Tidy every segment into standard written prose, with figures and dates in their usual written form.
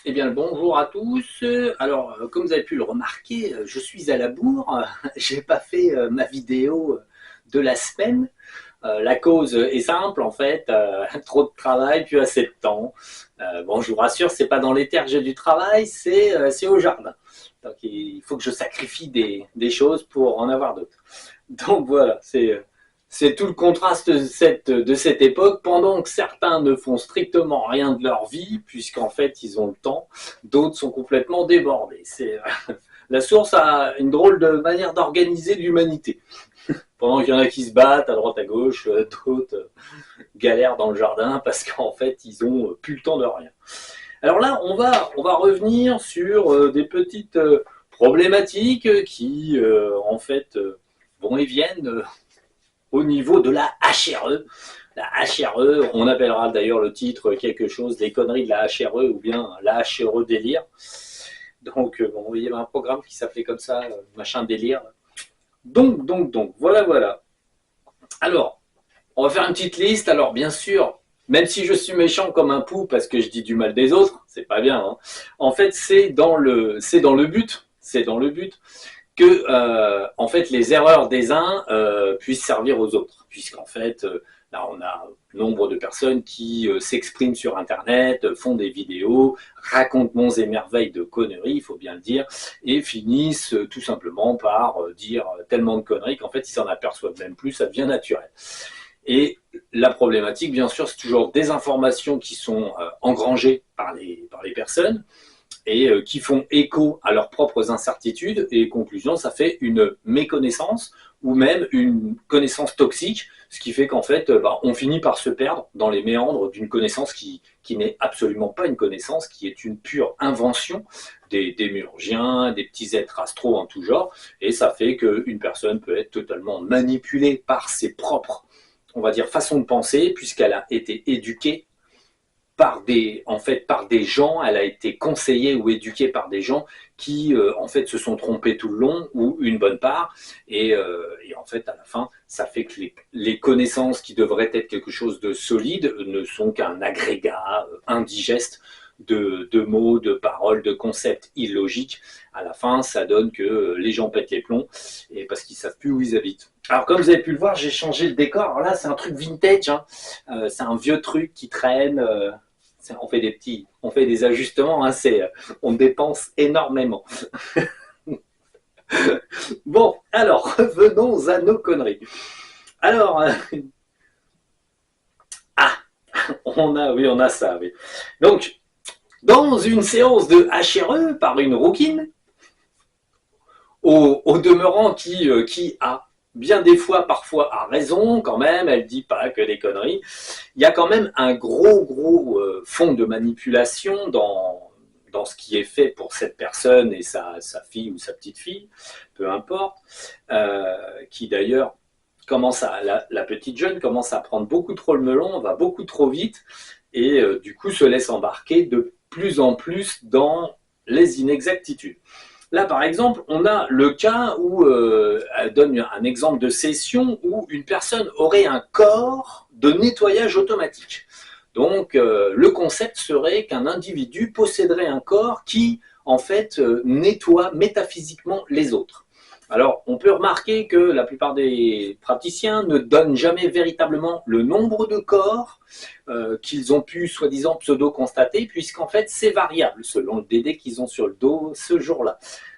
Eh bien, bonjour à tous. Alors, comme vous avez pu le remarquer, je suis à la bourre. J'ai pas fait ma vidéo de la semaine. La cause est simple, en fait, trop de travail, plus assez de temps. Bon, je vous rassure, c'est pas dans les terres que j'ai du travail, c'est au jardin. Donc, il faut que je sacrifie des choses pour en avoir d'autres. Donc voilà, c'est tout le contraste de cette époque, pendant que certains ne font strictement rien de leur vie, puisqu'en fait ils ont le temps, d'autres sont complètement débordés. La source a une drôle de manière d'organiser l'humanité. Pendant qu'il y en a qui se battent à droite à gauche, d'autres galèrent dans le jardin parce qu'en fait ils ont plus le temps de rien. Alors là, on va revenir sur des petites problématiques qui en fait vont et viennent au niveau de la HRE. La HRE, on appellera d'ailleurs le titre quelque chose, les conneries de la HRE ou bien la HRE délire. Donc, bon, il y avait un programme qui s'appelait comme ça, machin délire. Donc, voilà. Alors, on va faire une petite liste. Alors, bien sûr, même si je suis méchant comme un pou parce que je dis du mal des autres, c'est pas bien. Hein. En fait, c'est dans le but que en fait les erreurs des uns puissent servir aux autres, puisqu'en fait là on a nombre de personnes qui s'expriment sur internet, font des vidéos, racontent monts et merveilles de conneries, il faut bien le dire, et finissent tout simplement par dire tellement de conneries qu'en fait ils s'en aperçoivent même plus, ça devient naturel. Et la problématique, bien sûr, c'est toujours des informations qui sont engrangées par les personnes, et qui font écho à leurs propres incertitudes. Et conclusion, ça fait une méconnaissance ou même une connaissance toxique, ce qui fait qu'en fait, on finit par se perdre dans les méandres d'une connaissance qui n'est absolument pas une connaissance, qui est une pure invention des démiurgiens, des petits êtres astraux en tout genre, et ça fait qu'une personne peut être totalement manipulée par ses propres, on va dire, façons de penser, puisqu'elle a été éduquée par des gens, elle a été conseillée ou éduquée par des gens qui en fait se sont trompés tout le long, ou une bonne part, et en fait à la fin ça fait que les connaissances qui devraient être quelque chose de solide ne sont qu'un agrégat indigeste de mots, de paroles, de concepts illogiques. À la fin ça donne que les gens pètent les plombs, et parce qu'ils savent plus où ils habitent. Alors comme vous avez pu le voir, j'ai changé le décor. Alors là c'est un truc vintage, hein. C'est un vieux truc qui traîne. On fait des ajustements, hein, on dépense énormément. Bon, alors, revenons à nos conneries. Alors, on a ça, oui. Donc, dans une séance de HRE par une rouquine, au demeurant qui a bien des fois, parfois a raison quand même, elle dit pas que des conneries, il y a quand même un gros fond de manipulation dans ce qui est fait pour cette personne et sa fille ou sa petite fille, peu importe, qui d'ailleurs la petite jeune commence à prendre beaucoup trop le melon, va beaucoup trop vite, et du coup se laisse embarquer de plus en plus dans les inexactitudes. Là, par exemple, on a le cas où elle donne un exemple de session où une personne aurait un corps de nettoyage automatique. Donc, le concept serait qu'un individu posséderait un corps qui, en fait, nettoie métaphysiquement les autres. Alors, on peut remarquer que la plupart des praticiens ne donnent jamais véritablement le nombre de corps qu'ils ont pu, soi-disant, pseudo-constater, puisqu'en fait, c'est variable selon le DD qu'ils ont sur le dos ce jour-là.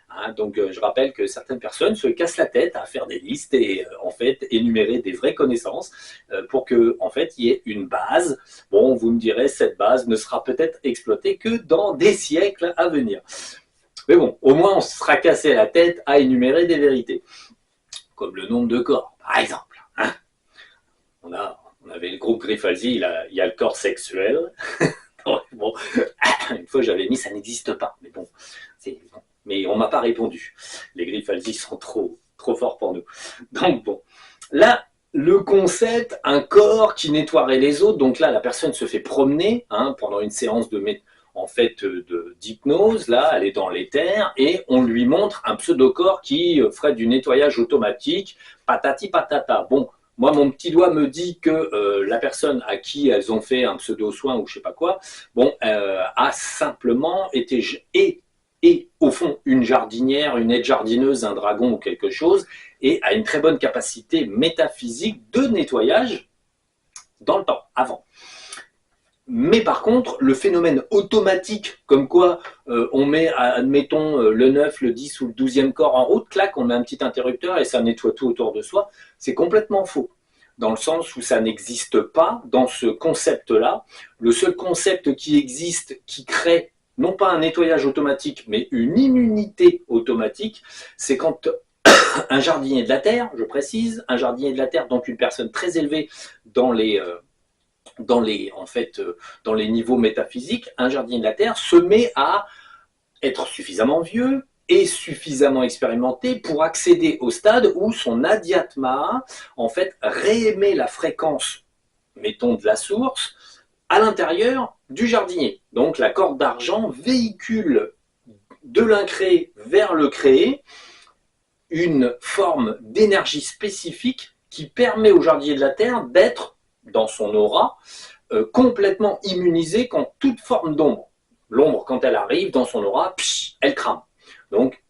Hein, donc, je rappelle que certaines personnes se cassent la tête à faire des listes et en fait énumérer des vraies connaissances pour que en fait il y ait une base. Bon, vous me direz, cette base ne sera peut-être exploitée que dans des siècles à venir. Mais bon, au moins on se sera cassé la tête à énumérer des vérités, comme le nombre de corps, par exemple. Hein, on avait le groupe Griffalzi, il y a le corps sexuel. Bon, une fois j'avais mis, ça n'existe pas, mais bon, mais on m'a pas répondu. Les Griffalzi sont trop forts pour nous. Donc bon, là, le concept, un corps qui nettoierait les autres, donc là, la personne se fait promener pendant une séance d'hypnose, là, elle est dans l'éther, et on lui montre un pseudo-corps qui ferait du nettoyage automatique, patati patata. Bon, Moi, mon petit doigt me dit que la personne à qui elles ont fait un pseudo-soin ou je sais pas quoi, bon, a simplement été et au fond une jardinière, une aide-jardineuse, un dragon ou quelque chose, et a une très bonne capacité métaphysique de nettoyage dans le temps, avant. Mais par contre, le phénomène automatique, comme quoi on met, admettons, le 9, le 10 ou le 12e corps en route, clac, on met un petit interrupteur et ça nettoie tout autour de soi, c'est complètement faux. Dans le sens où ça n'existe pas dans ce concept-là. Le seul concept qui existe, qui crée non pas un nettoyage automatique, mais une immunité automatique, c'est quand un jardinier de la Terre, je précise, un jardinier de la Terre, donc une personne très élevée dans les dans les niveaux métaphysiques, un jardinier de la Terre se met à être suffisamment vieux et suffisamment expérimenté pour accéder au stade où son adhyatma, en fait, réémet la fréquence, mettons, de la source, à l'intérieur du jardinier. Donc la corde d'argent véhicule de l'incréé vers le créé une forme d'énergie spécifique qui permet au jardinier de la Terre d'être dans son aura, complètement immunisé contre toute forme d'ombre. L'ombre, quand elle arrive dans son aura, elle crame. Donc,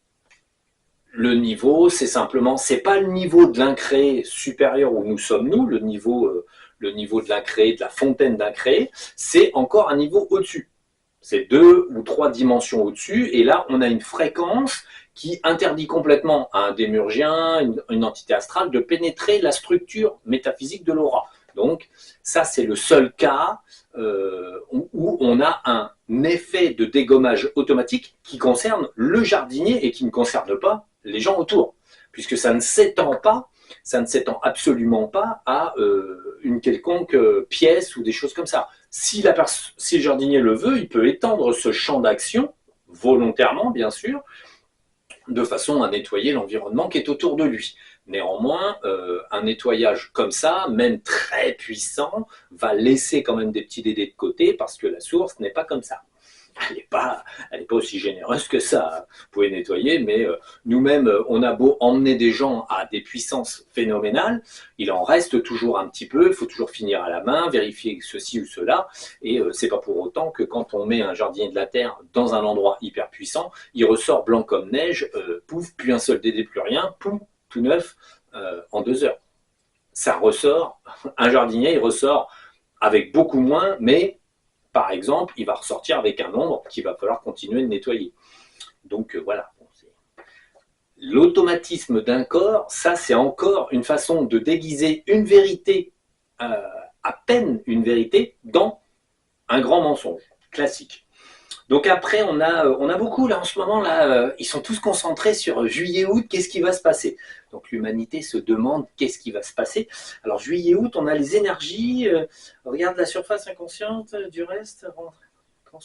le niveau, c'est simplement, c'est pas le niveau de l'incréé supérieur où nous sommes nous, le niveau de l'incréé, de la fontaine d'incréé, c'est encore un niveau au-dessus. C'est 2 ou 3 dimensions au-dessus, et là, on a une fréquence qui interdit complètement à un démurgien, une entité astrale, de pénétrer la structure métaphysique de l'aura. Donc, ça, c'est le seul cas où on a un effet de dégommage automatique qui concerne le jardinier et qui ne concerne pas les gens autour, puisque ça ne s'étend absolument pas à une quelconque pièce ou des choses comme ça. Si le jardinier le veut, il peut étendre ce champ d'action, volontairement bien sûr, de façon à nettoyer l'environnement qui est autour de lui. Néanmoins, un nettoyage comme ça, même très puissant, va laisser quand même des petits dédés de côté parce que la source n'est pas comme ça. Elle n'est pas aussi généreuse que ça. Vous pouvez nettoyer, mais nous-mêmes, on a beau emmener des gens à des puissances phénoménales, il en reste toujours un petit peu, il faut toujours finir à la main, vérifier ceci ou cela, et c'est pas pour autant que quand on met un jardinier de la Terre dans un endroit hyper puissant, il ressort blanc comme neige, pouf, plus un seul dédé, plus rien, pouf, tout neuf, en 2 heures. Ça ressort, un jardinier, il ressort avec beaucoup moins, mais par exemple, il va ressortir avec un nombre qu'il va falloir continuer de nettoyer. Donc voilà. L'automatisme d'un corps, ça c'est encore une façon de déguiser une vérité, à peine une vérité, dans un grand mensonge classique. Donc après, on a beaucoup, là en ce moment, là, ils sont tous concentrés sur juillet-août, qu'est-ce qui va se passer? Donc l'humanité se demande qu'est-ce qui va se passer. Alors juillet-août, on a les énergies, regarde la surface inconsciente du reste.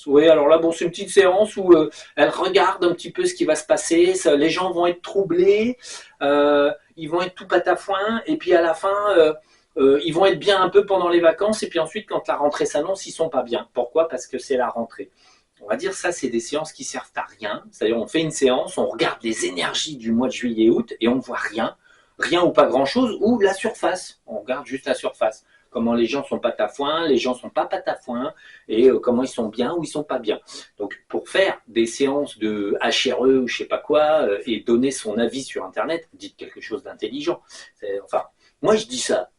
Oui, alors là, bon, c'est une petite séance où elle regarde un petit peu ce qui va se passer, les gens vont être troublés, ils vont être tout patafouin, et puis à la fin... ils vont être bien un peu pendant les vacances, et puis ensuite, quand la rentrée s'annonce, ils sont pas bien. Pourquoi? Parce que c'est la rentrée. On va dire ça, c'est des séances qui servent à rien. C'est-à-dire, on fait une séance, on regarde les énergies du mois de juillet-août et on ne voit rien, rien ou pas grand-chose, ou la surface. On regarde juste la surface. Comment les gens sont patafouins, les gens sont pas patafouins, et comment ils sont bien ou ils sont pas bien. Donc, pour faire des séances de HRE ou je sais pas quoi, et donner son avis sur Internet, dites quelque chose d'intelligent. Enfin, moi je dis ça.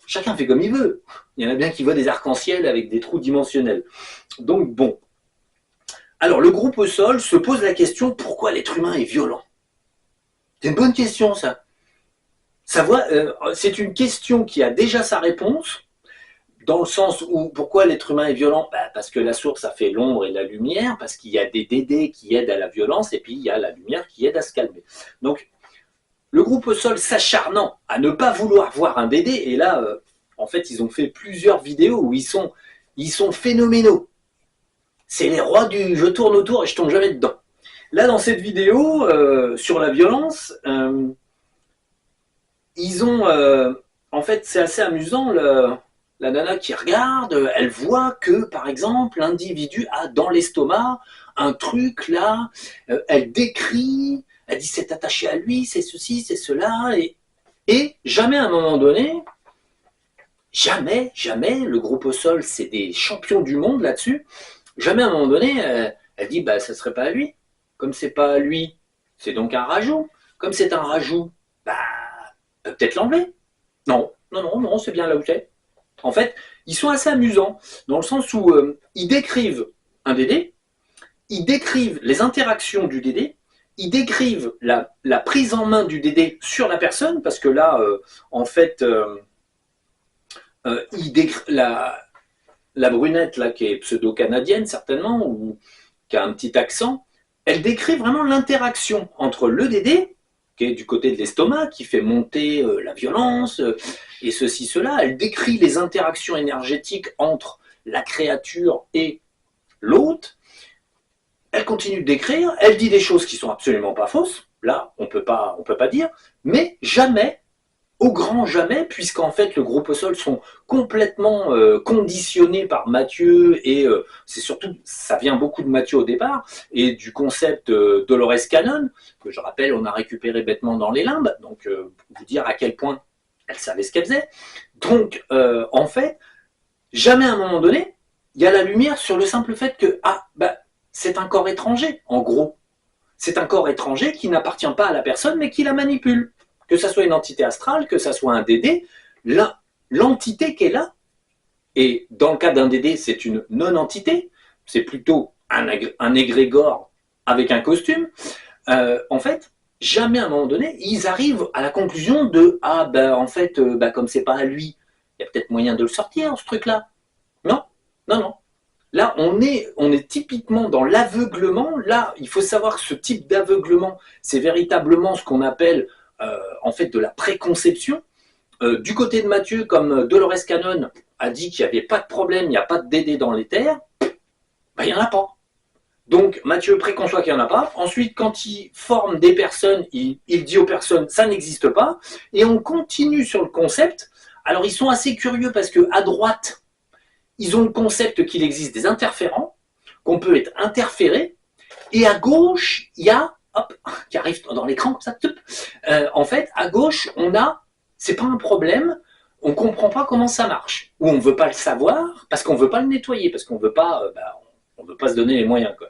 Chacun fait comme il veut. Il y en a bien qui voient des arcs-en-ciel avec des trous dimensionnels. Donc bon. Alors le groupe au sol se pose la question pourquoi l'être humain est violent. C'est une bonne question ça. C'est une question qui a déjà sa réponse, dans le sens où pourquoi l'être humain est violent? Parce que la source a fait l'ombre et la lumière, parce qu'il y a des dédés qui aident à la violence, et puis il y a la lumière qui aide à se calmer. Donc le groupe au sol s'acharnant à ne pas vouloir voir un dédé, et là, en fait, ils ont fait plusieurs vidéos où ils sont phénoménaux. C'est les rois du je tourne autour et je tombe jamais dedans. Là, dans cette vidéo, sur la violence, ils ont... en fait, c'est assez amusant, la nana qui regarde, elle voit que, par exemple, l'individu a dans l'estomac un truc là, elle décrit... Elle dit c'est attaché à lui, c'est ceci, c'est cela, et Et jamais à un moment donné, jamais, le groupe au sol, c'est des champions du monde là-dessus, jamais à un moment donné, elle dit, bah ça serait pas à lui. Comme c'est pas à lui, c'est donc un rajout. Comme c'est un rajout, bah peut-être l'enlever. Non, non, non, non, c'est bien là où c'est. En fait, ils sont assez amusants, dans le sens où ils décrivent un DD, ils décrivent les interactions du DD, ils décrivent la prise en main du DD sur la personne, parce que là, en fait, ils décrivent la brunette, là, qui est pseudo-canadienne, certainement, ou qui a un petit accent, elle décrit vraiment l'interaction entre le DD, qui est du côté de l'estomac, qui fait monter la violence, et ceci, cela. Elle décrit les interactions énergétiques entre la créature et l'hôte. Elle continue de décrire, elle dit des choses qui sont absolument pas fausses, là, on peut pas dire, mais jamais, au grand jamais, puisqu'en fait le groupe au sol sont complètement conditionnés par Mathieu, et c'est surtout, ça vient beaucoup de Mathieu au départ, et du concept Dolores Cannon, que je rappelle, on a récupéré bêtement dans les limbes, donc vous dire à quel point elle savait ce qu'elle faisait. Donc, en fait, jamais à un moment donné, il y a la lumière sur le simple fait que, ah, bah, c'est un corps étranger, en gros. C'est un corps étranger qui n'appartient pas à la personne, mais qui la manipule. Que ça soit une entité astrale, que ça soit un DD, l'entité qui est là, et dans le cas d'un DD, c'est une non-entité, c'est plutôt un égrégore avec un costume, en fait, jamais à un moment donné, ils arrivent à la conclusion de « Ah, ben en fait, comme c'est pas à lui, il y a peut-être moyen de le sortir, ce truc-là. » Non, non, non. Là, on est typiquement dans l'aveuglement. Là, il faut savoir que ce type d'aveuglement, c'est véritablement ce qu'on appelle en fait de la préconception. Du côté de Mathieu, comme Dolores Cannon a dit qu'il n'y avait pas de problème, il n'y a pas de DD dans les terres, ben, il n'y en a pas. Donc Mathieu préconçoit qu'il n'y en a pas. Ensuite, quand il forme des personnes, il dit aux personnes ça n'existe pas. Et on continue sur le concept. Alors ils sont assez curieux parce que à droite, ils ont le concept qu'il existe des interférents, qu'on peut être interféré. Et à gauche, il y a, hop, qui arrive dans l'écran comme ça, en fait, à gauche, on a, c'est pas un problème, on comprend pas comment ça marche. Ou on veut pas le savoir parce qu'on veut pas le nettoyer, parce qu'on veut pas, on veut pas se donner les moyens, quoi.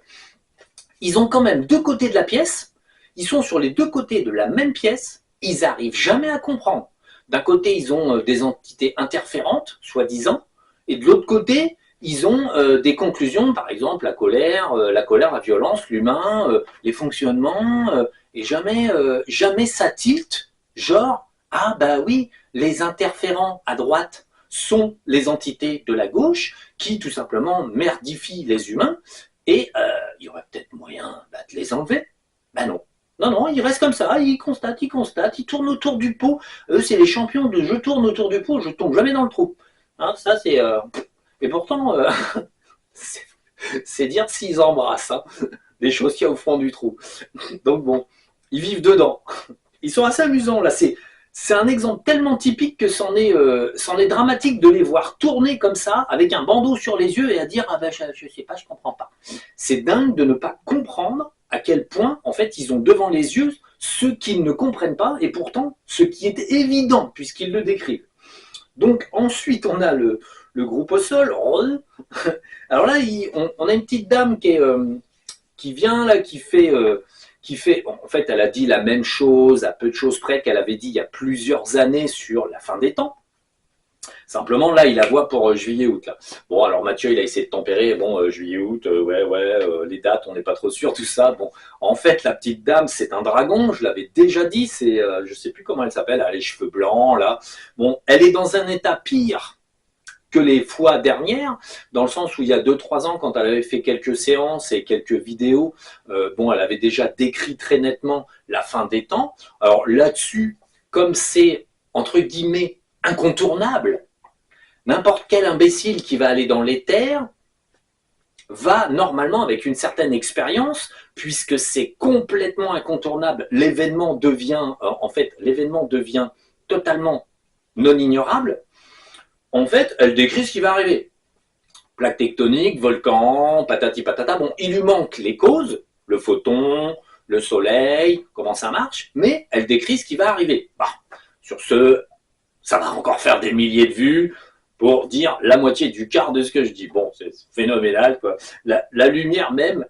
Ils ont quand même deux côtés de la pièce, ils sont sur les deux côtés de la même pièce, ils arrivent jamais à comprendre. D'un côté, ils ont des entités interférentes, soi-disant, et de l'autre côté, ils ont des conclusions, par exemple la colère, la violence, l'humain, les fonctionnements, et jamais ça tilte, genre, ah bah oui, les interférents à droite sont les entités de la gauche qui tout simplement merdifient les humains, et il y aurait peut-être moyen de les enlever. Ben non. Non, non, ils restent comme ça, ils constatent, ils tournent autour du pot. Eux, c'est les champions de je tourne autour du pot, je tombe jamais dans le trou. Hein, ça, c'est. Et pourtant, c'est dire s'ils embrassent hein, des choses qu'il y a au fond du trou. Donc bon, ils vivent dedans. Ils sont assez amusants là. C'est un exemple tellement typique que c'en est dramatique de les voir tourner comme ça, avec un bandeau sur les yeux et à dire ah ben je sais pas, je comprends pas. C'est dingue de ne pas comprendre à quel point en fait ils ont devant les yeux ce qu'ils ne comprennent pas et pourtant ce qui est évident puisqu'ils le décrivent. Donc ensuite on a le groupe au sol. Alors là on a une petite dame qui vient là, qui fait, en fait, elle a dit la même chose, à peu de choses près qu'elle avait dit il y a plusieurs années sur la fin des temps. Simplement, là, il la voit pour juillet-août. Là. Bon, alors Mathieu, il a essayé de tempérer. Bon, juillet-août, les dates, on n'est pas trop sûr, tout ça. Bon, en fait, la petite dame, c'est un dragon. Je l'avais déjà dit. C'est, je sais plus comment elle s'appelle. Elle a les cheveux blancs, là. Bon, elle est dans un état pire que les fois dernières, dans le sens où il y a 2-3 ans, quand elle avait fait quelques séances et quelques vidéos, elle avait déjà décrit très nettement la fin des temps. Alors là-dessus, comme c'est, entre guillemets, incontournable, n'importe quel imbécile qui va aller dans l'éther va normalement, avec une certaine expérience, puisque c'est complètement incontournable, l'événement devient totalement non ignorable. En fait, elle décrit ce qui va arriver. Plaque tectonique, volcan, patati patata. Bon, il lui manque les causes, le photon, le soleil, comment ça marche, mais elle décrit ce qui va arriver. Bah, Sur ce, ça va encore faire des milliers de vues pour dire la moitié du quart de ce que je dis. Bon, c'est phénoménal, quoi. La lumière même,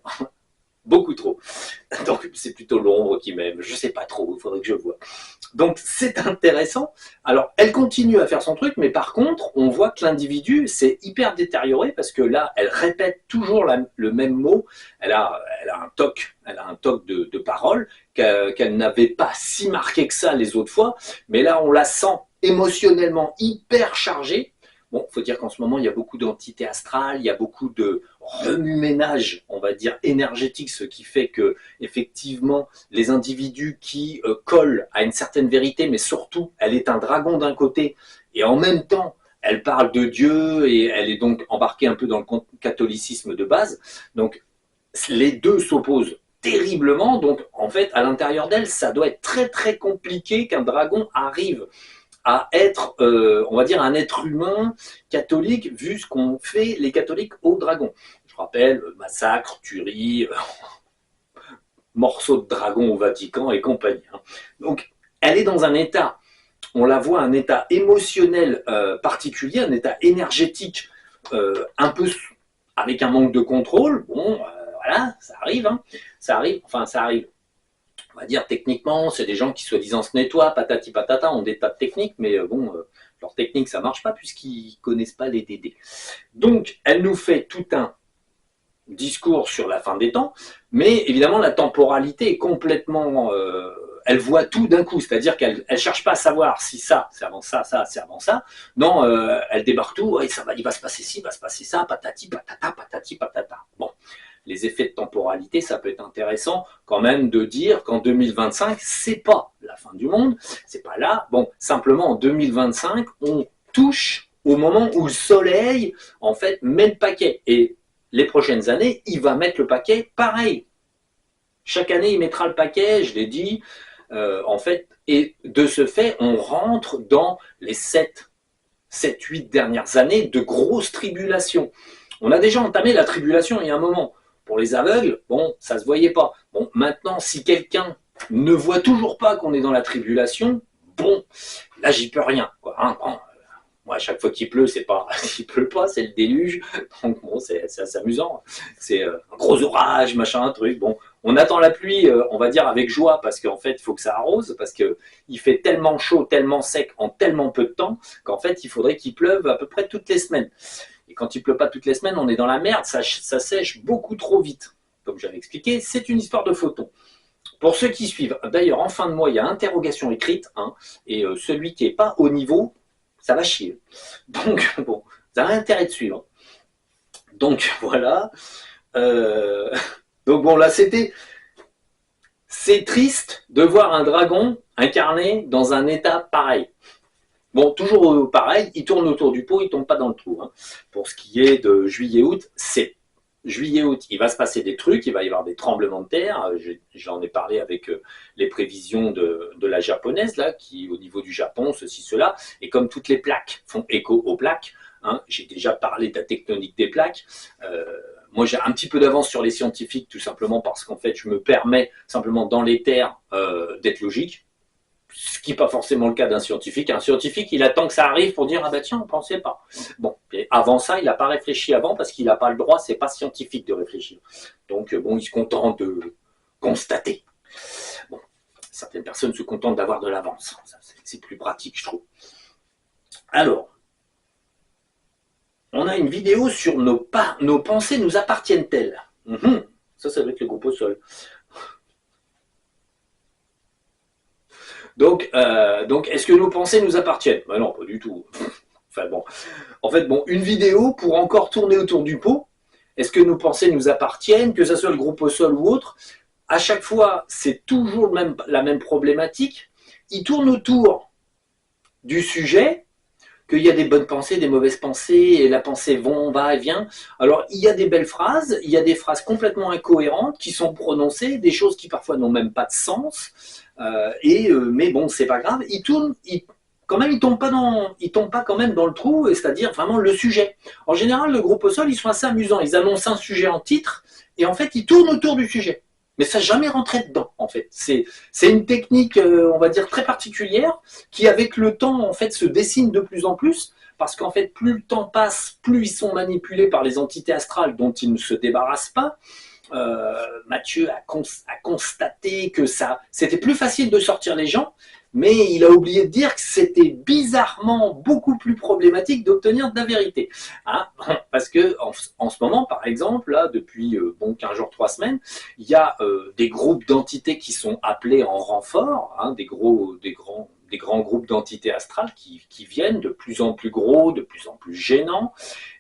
beaucoup trop. Donc c'est plutôt l'ombre qui m'aime. Je sais pas trop, il faudrait que je vois. Donc c'est intéressant. Alors elle continue à faire son truc, mais par contre, on voit que l'individu s'est hyper détérioré parce que là, elle répète toujours le même mot. Elle a un toc de parole qu'elle n'avait pas si marqué que ça les autres fois. Mais là, on la sent émotionnellement hyper chargée. Bon, il faut dire qu'en ce moment, il y a beaucoup d'entités astrales, il y a beaucoup de remue-ménage, on va dire, énergétique, ce qui fait que, effectivement, les individus qui collent à une certaine vérité, mais surtout, elle est un dragon d'un côté, et en même temps, elle parle de Dieu, et elle est donc embarquée un peu dans le catholicisme de base. Donc, les deux s'opposent terriblement, donc, en fait, à l'intérieur d'elle, ça doit être très, très compliqué qu'un dragon arrive à être, on va dire, un être humain catholique, vu ce qu'ont fait les catholiques aux dragons. Je rappelle, massacre, tuerie, morceaux de dragon au Vatican et compagnie. Donc, elle est dans un état, on la voit, un état émotionnel particulier, un état énergétique un peu avec un manque de contrôle. Bon, voilà, ça arrive, ça arrive. On va dire techniquement, c'est des gens qui soi-disant se nettoient, patati patata, ont des tas de techniques, mais bon, leur technique ça marche pas puisqu'ils connaissent pas les DD. Donc, elle nous fait tout un discours sur la fin des temps, mais évidemment la temporalité est complètement, elle voit tout d'un coup, c'est-à-dire qu'elle cherche pas à savoir si ça c'est avant ça, ça c'est avant ça. Non, elle débarque tout, et ça va, il va se passer ci, il va se passer ça, patati patata, patati patata. Bon. Les effets de temporalité, ça peut être intéressant quand même de dire qu'en 2025, c'est pas la fin du monde, c'est pas là. Bon, simplement en 2025, on touche au moment où le soleil, en fait, met le paquet. Et les prochaines années, il va mettre le paquet pareil. Chaque année, il mettra le paquet, je l'ai dit, en fait, et de ce fait, on rentre dans les 7-8 dernières années de grosses tribulations. On a déjà entamé la tribulation il y a un moment. Pour les aveugles, bon, ça se voyait pas. Bon, maintenant, si quelqu'un ne voit toujours pas qu'on est dans la tribulation, bon, là, j'y peux rien, quoi. Bon, moi, à chaque fois qu'il pleut, c'est pas, il pleut pas, c'est le déluge. Donc bon, c'est assez amusant. C'est un gros orage, machin, un truc. Bon, on attend la pluie, on va dire avec joie, parce qu'en fait, il faut que ça arrose, parce que il fait tellement chaud, tellement sec, en tellement peu de temps, qu'en fait, il faudrait qu'il pleuve à peu près toutes les semaines. Et quand il pleut pas toutes les semaines, on est dans la merde, ça sèche beaucoup trop vite. Comme j'avais expliqué, c'est une histoire de photons. Pour ceux qui suivent, d'ailleurs, en fin de mois, il y a interrogation écrite, et celui qui n'est pas au niveau, ça va chier. Donc, bon, vous avez intérêt de suivre. Donc, voilà. Donc, bon, là, c'est triste de voir un dragon incarné dans un état pareil. Bon, toujours pareil, il tourne autour du pot, il ne tombe pas dans le trou. Pour ce qui est de juillet-août, c'est juillet-août, il va se passer des trucs, il va y avoir des tremblements de terre. J'en ai parlé avec les prévisions de la japonaise, là, qui au niveau du Japon, ceci, cela. Et comme toutes les plaques font écho aux plaques, j'ai déjà parlé de la tectonique des plaques. Moi, j'ai un petit peu d'avance sur les scientifiques, tout simplement parce qu'en fait, je me permets simplement dans les terres d'être logique. Ce qui n'est pas forcément le cas d'un scientifique. Un scientifique, il attend que ça arrive pour dire « Ah ben tiens, on ne pensait pas ». Bon, et avant ça, il n'a pas réfléchi avant parce qu'il n'a pas le droit, c'est pas scientifique de réfléchir. Donc, bon, il se contente de constater. Bon, certaines personnes se contentent d'avoir de l'avance. C'est plus pratique, je trouve. Alors, on a une vidéo sur nos pensées nous appartiennent-elles. Ça doit être le groupe au sol. Donc, est-ce que nos pensées nous appartiennent? Ben non, pas du tout. Enfin bon, en fait, bon, une vidéo pour encore tourner autour du pot. Est-ce que nos pensées nous appartiennent, que ce soit le groupe au sol ou autre? À chaque fois, c'est toujours la même problématique. Il tourne autour du sujet, qu'il y a des bonnes pensées, des mauvaises pensées, et la pensée va et vient. Alors, il y a des belles phrases, il y a des phrases complètement incohérentes qui sont prononcées, des choses qui parfois n'ont même pas de sens. Mais bon, c'est pas grave. Il tourne, quand même, il tombe pas quand même dans le trou, c'est-à-dire vraiment le sujet. En général, le groupe au sol, ils sont assez amusants. Ils annoncent un sujet en titre, et en fait, ils tournent autour du sujet. mais ça n'a jamais rentré dedans, en fait. C'est une technique, on va dire, très particulière, qui, avec le temps, en fait, se dessine de plus en plus, parce qu'en fait, plus le temps passe, plus ils sont manipulés par les entités astrales dont ils ne se débarrassent pas. Mathieu a constaté que c'était plus facile de sortir les gens, mais il a oublié de dire que c'était bizarrement beaucoup plus problématique d'obtenir de la vérité. Hein, parce que en ce moment, par exemple, là, depuis 15 jours, 3 semaines, il y a des groupes d'entités qui sont appelés en renfort, hein, des grands groupes d'entités astrales qui viennent de plus en plus gros, de plus en plus gênants,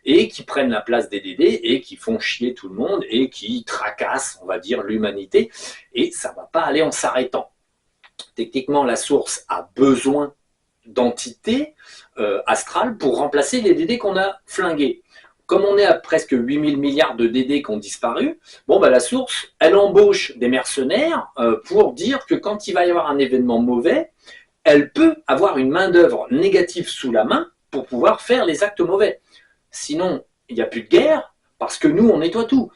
et qui prennent la place des DD et qui font chier tout le monde et qui tracassent, on va dire, l'humanité. Et ça ne va pas aller en s'arrêtant. Techniquement, la source a besoin d'entités astrales pour remplacer les DD qu'on a flingués. Comme on est à presque 8000 milliards de DD qui ont disparu, bon, bah, la source, elle embauche des mercenaires pour dire que quand il va y avoir un événement mauvais, elle peut avoir une main-d'œuvre négative sous la main pour pouvoir faire les actes mauvais. Sinon, il n'y a plus de guerre, parce que nous, on nettoie tout.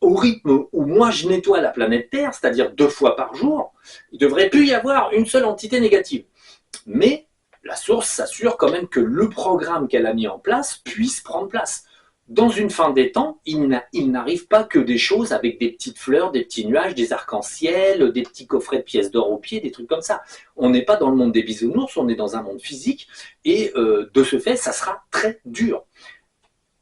Au rythme où moi, je nettoie la planète Terre, c'est-à-dire 2 fois par jour, il ne devrait plus y avoir une seule entité négative. Mais la source s'assure quand même que le programme qu'elle a mis en place puisse prendre place. Dans une fin des temps, il n'arrive pas que des choses avec des petites fleurs, des petits nuages, des arcs-en-ciel, des petits coffrets de pièces d'or au pied, des trucs comme ça. On n'est pas dans le monde des bisounours, on est dans un monde physique, et de ce fait, ça sera très dur.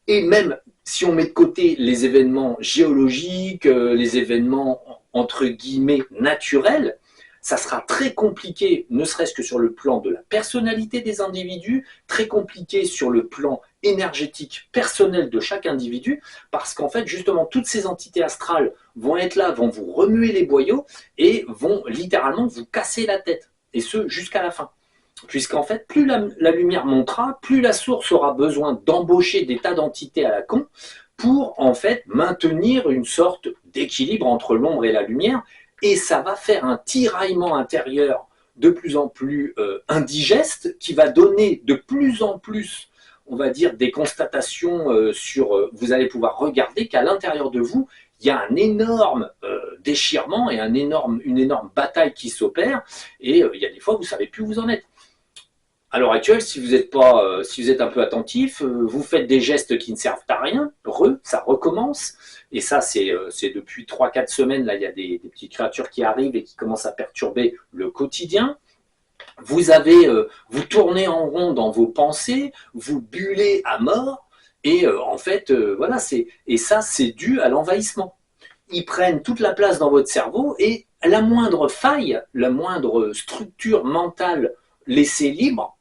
Et même si on met de côté les événements géologiques, les événements entre guillemets naturels, ça sera très compliqué, ne serait-ce que sur le plan de la personnalité des individus, très compliqué sur le plan énergétique personnel de chaque individu, parce qu'en fait, justement, toutes ces entités astrales vont être là, vont vous remuer les boyaux et vont littéralement vous casser la tête, et ce, jusqu'à la fin. Puisqu'en fait, plus la lumière montera, plus la source aura besoin d'embaucher des tas d'entités à la con pour, en fait, maintenir une sorte d'équilibre entre l'ombre et la lumière, et ça va faire un tiraillement intérieur de plus en plus indigeste, qui va donner de plus en plus, on va dire, des constatations sur... vous allez pouvoir regarder qu'à l'intérieur de vous, il y a un énorme déchirement et une énorme bataille qui s'opère, et il y a des fois, vous ne savez plus où vous en êtes. À l'heure actuelle, si vous êtes un peu attentif, vous faites des gestes qui ne servent à rien, ça recommence. Et ça, c'est depuis 3-4 semaines, là, il y a des petites créatures qui arrivent et qui commencent à perturber le quotidien. Vous tournez en rond dans vos pensées, vous bullez à mort, et en fait, voilà, et ça, c'est dû à l'envahissement. Ils prennent toute la place dans votre cerveau, et la moindre faille, la moindre structure mentale laissée libre,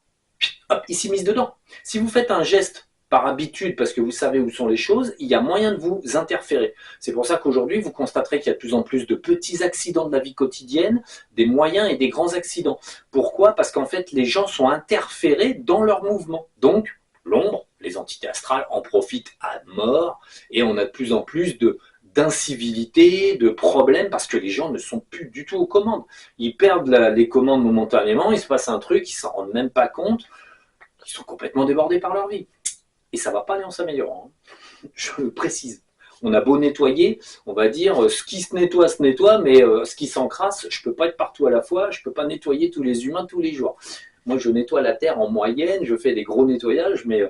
hop, ils s'y misent dedans. Si vous faites un geste par habitude, parce que vous savez où sont les choses, il y a moyen de vous interférer. C'est pour ça qu'aujourd'hui, vous constaterez qu'il y a de plus en plus de petits accidents de la vie quotidienne, des moyens et des grands accidents. Pourquoi? Parce qu'en fait, les gens sont interférés dans leur mouvement. Donc, l'ombre, les entités astrales en profitent à mort, et on a de plus en plus d'incivilité, de problèmes, parce que les gens ne sont plus du tout aux commandes. Ils perdent les commandes momentanément, il se passe un truc, ils ne s'en rendent même pas compte, ils sont complètement débordés par leur vie. Et ça ne va pas aller en s'améliorant, hein. Je le précise. On a beau nettoyer, on va dire, ce qui se nettoie, mais ce qui s'encrasse, je ne peux pas être partout à la fois, je ne peux pas nettoyer tous les humains tous les jours. Moi, je nettoie la Terre en moyenne, je fais des gros nettoyages, mais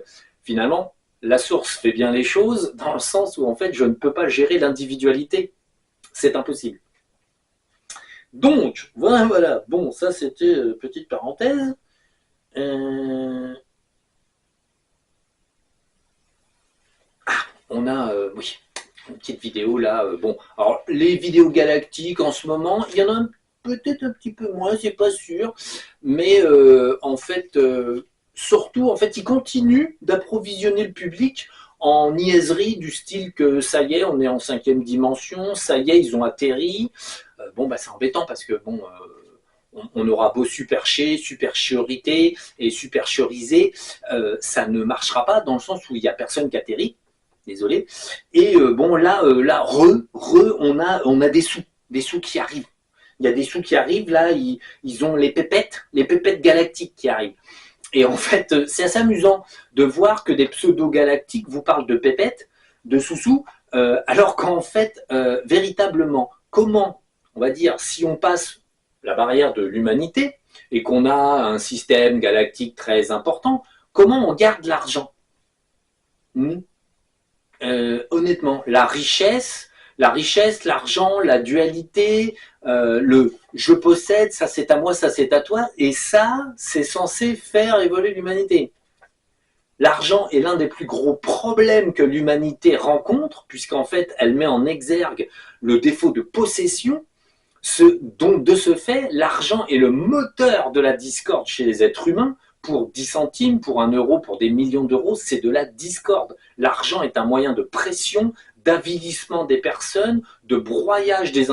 finalement, la source fait bien les choses dans le sens où en fait je ne peux pas gérer l'individualité. C'est impossible. Donc, voilà. Bon, ça c'était petite parenthèse. On a, oui, une petite vidéo là. Bon, alors les vidéos galactiques en ce moment, il y en a peut-être un petit peu moins, c'est pas sûr. Mais en fait... surtout, en fait, ils continuent d'approvisionner le public en niaiseries du style que ça y est, on est en 5e dimension, ça y est, ils ont atterri. Bon, bah, c'est embêtant parce que, bon, on aura beau superchioriter et superchioriser, ça ne marchera pas dans le sens où il n'y a personne qui atterrit. Désolé. Et bon, là, on a des sous qui arrivent. Il y a des sous qui arrivent, là, ils ont les pépettes galactiques qui arrivent. Et en fait, c'est assez amusant de voir que des pseudo-galactiques vous parlent de pépettes, de sous-sous, alors qu'en fait, véritablement, comment, on va dire, si on passe la barrière de l'humanité et qu'on a un système galactique très important, comment on garde l'argent? Honnêtement, l'argent, la dualité, le je possède, ça c'est à moi, ça c'est à toi, et ça, c'est censé faire évoluer l'humanité. L'argent est l'un des plus gros problèmes que l'humanité rencontre, puisqu'en fait, elle met en exergue le défaut de possession. Donc, de ce fait, l'argent est le moteur de la discorde chez les êtres humains. Pour 10 centimes, pour 1 euro, pour des millions d'euros, c'est de la discorde. L'argent est un moyen de pression, d'avilissement des personnes, de broyage des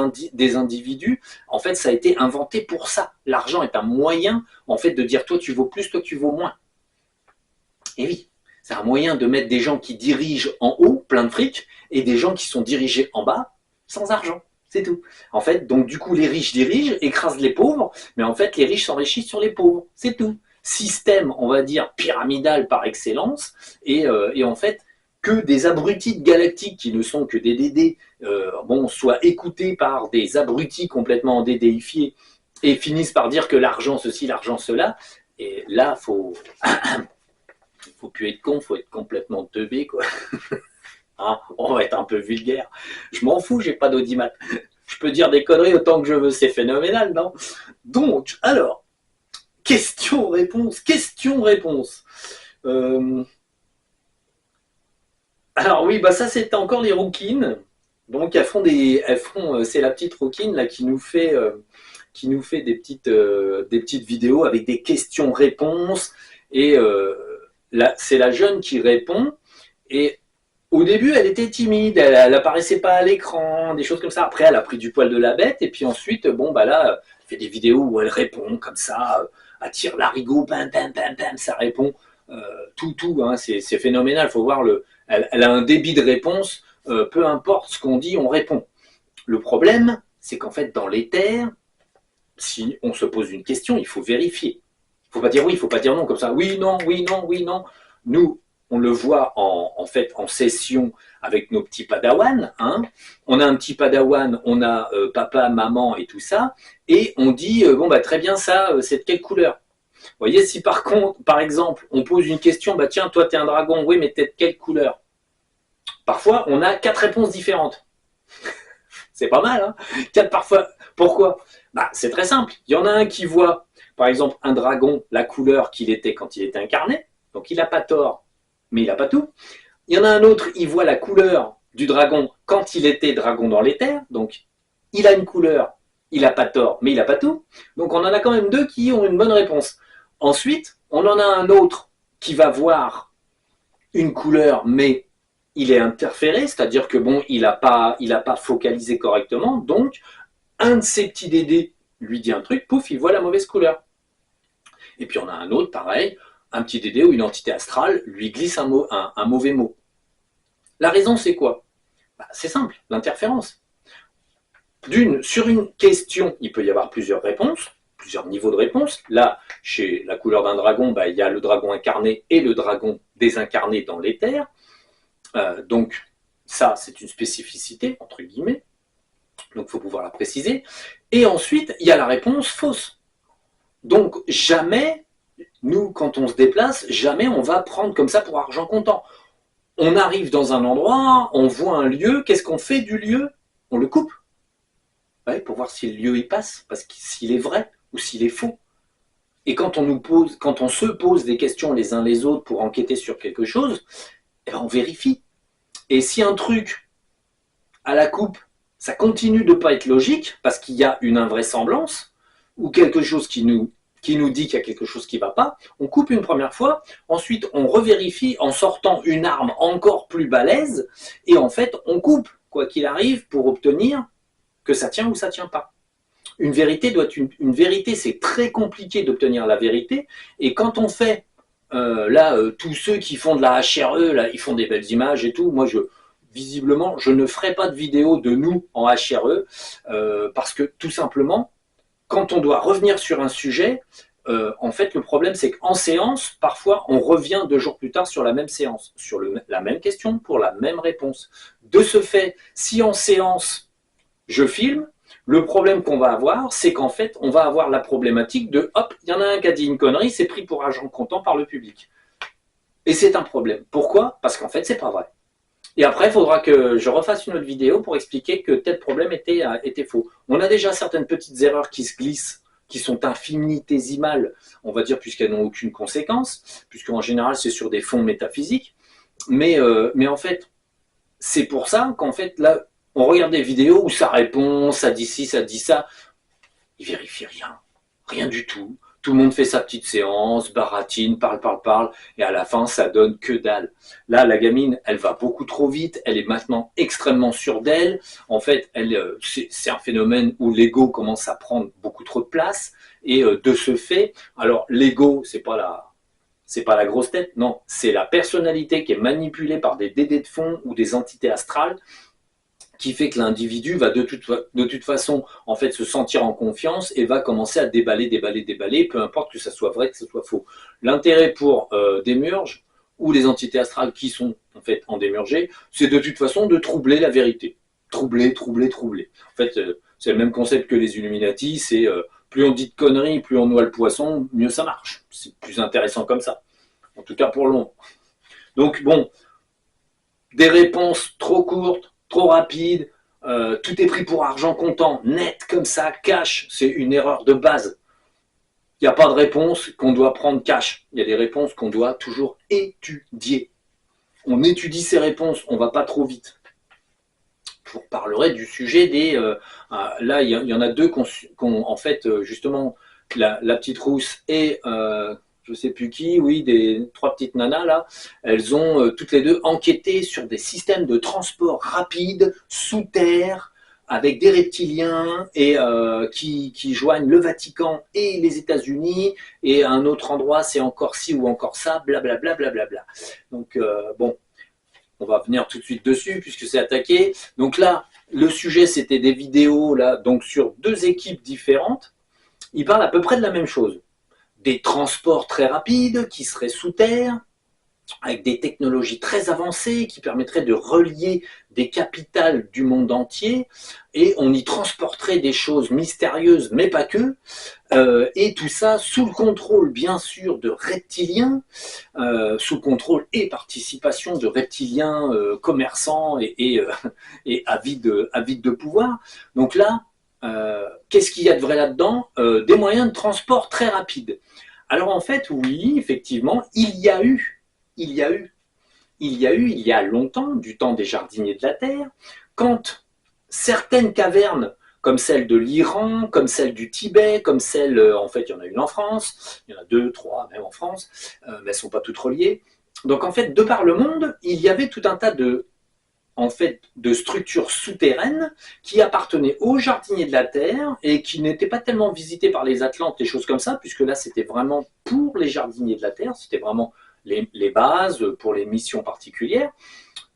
individus. En fait, ça a été inventé pour ça. L'argent est un moyen, en fait, de dire toi tu vaux plus, toi tu vaux moins. Et oui, c'est un moyen de mettre des gens qui dirigent en haut, plein de fric, et des gens qui sont dirigés en bas, sans argent. C'est tout. En fait, donc du coup, les riches dirigent, écrasent les pauvres, mais en fait, les riches s'enrichissent sur les pauvres. C'est tout. Système, on va dire, pyramidal par excellence, et en fait, que des abrutis galactiques qui ne sont que des dédés, soient écoutés par des abrutis complètement dédéifiés, et finissent par dire que l'argent ceci, l'argent cela, et là, faut plus être con, faut être complètement teubé, quoi. Hein, on va être un peu vulgaire. Je m'en fous, j'ai pas d'audimat. Je peux dire des conneries autant que je veux, c'est phénoménal, non? Donc, alors, question-réponse. Alors oui, bah ça c'était encore les rouquines. Donc c'est la petite rouquine là qui nous fait des petites vidéos avec des questions-réponses. Et là, c'est la jeune qui répond. Et au début, elle était timide, elle apparaissait pas à l'écran, des choses comme ça. Après, elle a pris du poil de la bête, et puis ensuite, bon, bah là, elle fait des vidéos où elle répond comme ça, elle tire l'arigot, bam, bam, bam, bam, ça répond tout, hein, c'est phénoménal. Faut voir elle a un débit de réponse, peu importe ce qu'on dit, on répond. Le problème, c'est qu'en fait, dans l'éther, si on se pose une question, il faut vérifier. Il faut pas dire oui, il faut pas dire non comme ça. Oui, non, oui, non, oui, non. Nous, on le voit en fait en session avec nos petits padawans. Hein. On a un petit padawan, on a papa, maman et tout ça, et on dit bon bah très bien ça, c'est de quelle couleur? Vous voyez, si par exemple, on pose une question, bah tiens, toi t'es un dragon, oui, mais t'es de quelle couleur? Parfois, on a 4 réponses différentes. C'est pas mal, hein? 4 parfois. Pourquoi? Bah c'est très simple. Il y en a un qui voit, par exemple, un dragon, la couleur qu'il était quand il était incarné, donc il n'a pas tort, mais il n'a pas tout. Il y en a un autre, il voit la couleur du dragon quand il était dragon dans l'éther, donc il a une couleur, il n'a pas tort, mais il n'a pas tout. Donc on en a quand même 2 qui ont une bonne réponse. Ensuite, on en a un autre qui va voir une couleur, mais il est interféré, c'est-à-dire que bon, il n'a pas focalisé correctement, donc un de ses petits dédés lui dit un truc, pouf, il voit la mauvaise couleur. Et puis on a un autre, pareil, un petit dédé ou une entité astrale lui glisse un mauvais mot. La raison, c'est quoi? Bah, c'est simple, l'interférence. Sur une question, il peut y avoir plusieurs réponses, plusieurs niveaux de réponse. Là, chez la couleur d'un dragon, bah, il y a le dragon incarné et le dragon désincarné dans l'éther. Donc, ça, c'est une spécificité, entre guillemets. Donc, il faut pouvoir la préciser. Et ensuite, il y a la réponse fausse. Donc, jamais, nous, quand on se déplace, jamais on va prendre comme ça pour argent comptant. On arrive dans un endroit, on voit un lieu, qu'est-ce qu'on fait du lieu? On le coupe. Ouais, pour voir si le lieu y passe, parce que s'il est vrai ou s'il est faux. Et quand on se pose des questions les uns les autres pour enquêter sur quelque chose, eh ben on vérifie. Et si un truc à la coupe, ça continue de ne pas être logique, parce qu'il y a une invraisemblance, ou quelque chose qui nous dit qu'il y a quelque chose qui ne va pas, on coupe une première fois, ensuite on revérifie en sortant une arme encore plus balèze, et en fait on coupe, quoi qu'il arrive, pour obtenir que ça tient ou ça ne tient pas. Une vérité une vérité, c'est très compliqué d'obtenir la vérité, et quand on fait, tous ceux qui font de la HRE, là, ils font des belles images et tout, moi visiblement, je ne ferai pas de vidéo de nous en HRE, parce que tout simplement, quand on doit revenir sur un sujet, en fait, le problème, c'est qu'en séance, parfois, on revient 2 jours plus tard sur la même séance, sur la même question, pour la même réponse. De ce fait, si en séance, je filme, Le problème qu'on va avoir, c'est qu'en fait, on va avoir la problématique de, hop, il y en a un qui a dit une connerie, c'est pris pour argent comptant par le public. Et c'est un problème. Pourquoi? Parce qu'en fait, c'est pas vrai. Et après, il faudra que je refasse une autre vidéo pour expliquer que tel problème était faux. On a déjà certaines petites erreurs qui se glissent, qui sont infinitésimales, on va dire, puisqu'elles n'ont aucune conséquence, puisqu'en général, c'est sur des fonds métaphysiques. Mais en fait, c'est pour ça qu'en fait, là, on regarde des vidéos où ça répond, ça dit ci, ça dit ça. Il vérifie rien, rien du tout. Tout le monde fait sa petite séance, baratine, parle, et à la fin, ça donne que dalle. Là, la gamine, elle va beaucoup trop vite, elle est maintenant extrêmement sûre d'elle. En fait, c'est un phénomène où l'ego commence à prendre beaucoup trop de place, et de ce fait, alors l'ego, c'est pas la grosse tête, non, c'est la personnalité qui est manipulée par des dédés de fond ou des entités astrales qui fait que l'individu va de toute façon en fait se sentir en confiance et va commencer à déballer, peu importe que ça soit vrai, que ce soit faux. L'intérêt pour Démurge ou les entités astrales qui sont en fait en démurgé, c'est de toute façon de troubler la vérité. Troubler. En fait, c'est le même concept que les Illuminati, c'est plus on dit de conneries, plus on noie le poisson, mieux ça marche. C'est plus intéressant comme ça. En tout cas pour le moment. Donc bon, des réponses trop courtes, trop rapides, tout est pris pour argent comptant, net comme ça, cash, c'est une erreur de base. Il n'y a pas de réponse qu'on doit prendre cash. Il y a des réponses qu'on doit toujours étudier. On étudie ces réponses, on ne va pas trop vite. Je vous reparlerai du sujet des... là, il y en a deux en fait, justement, la petite rousse et... je sais plus qui, oui, des trois petites nanas là, elles ont toutes les deux enquêté sur des systèmes de transport rapide sous terre avec des reptiliens et qui joignent le Vatican et les États-Unis, et à un autre endroit c'est encore ci ou encore ça, blablabla. Donc bon, on va venir tout de suite dessus puisque c'est attaqué. Donc là, le sujet c'était des vidéos là, donc sur deux équipes différentes. Ils parlent à peu près de la même chose. Des transports très rapides qui seraient sous terre, avec des technologies très avancées qui permettraient de relier des capitales du monde entier, et on y transporterait des choses mystérieuses, mais pas que, et tout ça sous le contrôle, bien sûr, de reptiliens, sous contrôle et participation de reptiliens commerçants et avides de pouvoir. Donc là, qu'est-ce qu'il y a de vrai là-dedans? Des moyens de transport très rapides. Alors en fait, oui, effectivement, il y a il y a longtemps, du temps des jardiniers de la Terre, quand certaines cavernes, comme celle de l'Iran, comme celle du Tibet, comme celle, en fait, il y en a une en France, il y en a deux, trois, même en France, mais elles ne sont pas toutes reliées. Donc en fait, de par le monde, il y avait tout un tas de structures souterraines qui appartenaient aux jardiniers de la Terre et qui n'étaient pas tellement visitées par les Atlantes, des choses comme ça, puisque là, c'était vraiment pour les jardiniers de la Terre, c'était vraiment les bases pour les missions particulières.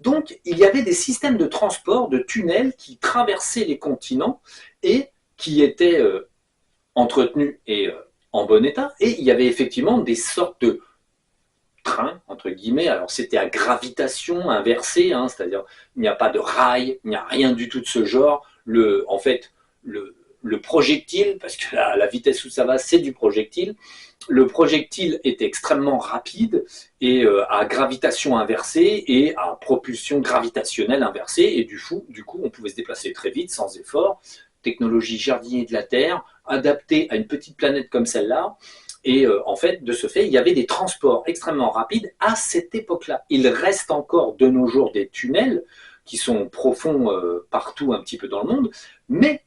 Donc, il y avait des systèmes de transport, de tunnels qui traversaient les continents et qui étaient entretenus et en bon état. Et il y avait effectivement des sortes de trains, entre guillemets. Alors, c'était à gravitation inversée, hein, c'est-à-dire il n'y a pas de rail, il n'y a rien du tout de ce genre. En fait, le projectile, parce que la vitesse où ça va, c'est du projectile. Le projectile est extrêmement rapide et à gravitation inversée et à propulsion gravitationnelle inversée, et du coup, on pouvait se déplacer très vite, sans effort. Technologie jardinier de la Terre, adaptée à une petite planète comme celle-là. Et en fait, de ce fait, il y avait des transports extrêmement rapides à cette époque-là. Il reste encore de nos jours des tunnels qui sont profonds partout un petit peu dans le monde, mais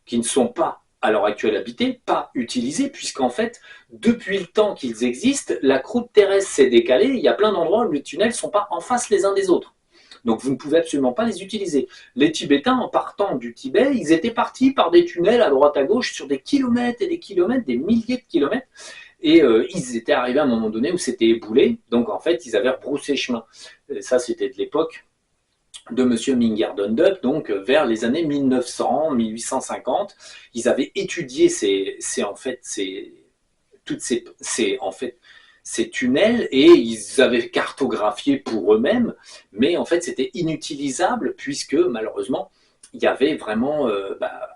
qui ne sont pas à l'heure actuelle habités, pas utilisés, puisqu'en fait, depuis le temps qu'ils existent, la croûte terrestre s'est décalée, il y a plein d'endroits où les tunnels ne sont pas en face les uns des autres. Donc vous ne pouvez absolument pas les utiliser. Les Tibétains, en partant du Tibet, ils étaient partis par des tunnels à droite à gauche sur des kilomètres et des kilomètres, des milliers de kilomètres, et ils étaient arrivés à un moment donné où c'était éboulé, donc en fait, ils avaient rebroussé chemin. Et ça, c'était de l'époque de M. Mingar-Dunlop, donc vers les années 1900, 1850, ils avaient étudié ces tunnels et ils avaient cartographié pour eux-mêmes, mais en fait c'était inutilisable puisque malheureusement il y avait vraiment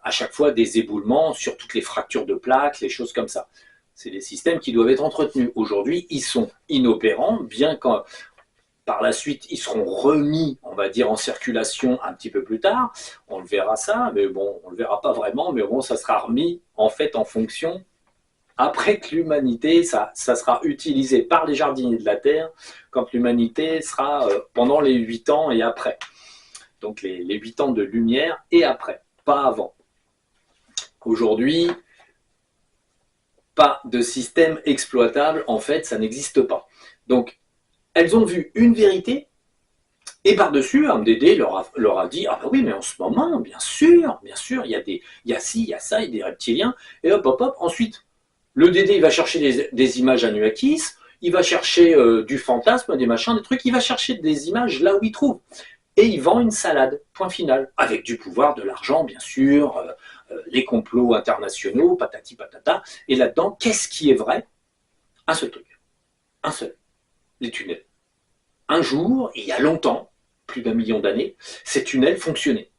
à chaque fois des éboulements sur toutes les fractures de plaques, les choses comme ça. C'est des systèmes qui doivent être entretenus. Aujourd'hui, ils sont inopérants, bien que par la suite, ils seront remis, on va dire, en circulation un petit peu plus tard. On le verra ça, mais bon, on le verra pas vraiment, mais bon, ça sera remis en fait en fonction après que l'humanité, ça sera utilisé par les jardiniers de la Terre quand l'humanité sera pendant les 8 ans et après. Donc les 8 ans de lumière et après, pas avant. Aujourd'hui, pas de système exploitable, en fait, ça n'existe pas. Donc, elles ont vu une vérité, et par-dessus, MDD leur a dit, ah bah oui, mais en ce moment, bien sûr, il y a ci, il y a ça, il y a des reptiliens, et hop, hop, hop, ensuite, le DD, il va chercher des images Anuakis, il va chercher du fantasme, des machins, des trucs, il va chercher des images là où il trouve. Et il vend une salade, point final, avec du pouvoir, de l'argent, bien sûr, les complots internationaux, patati patata. Et là-dedans, qu'est-ce qui est vrai? Un seul truc, un seul, les tunnels. Un jour, il y a longtemps, plus d'1 million d'années, ces tunnels fonctionnaient.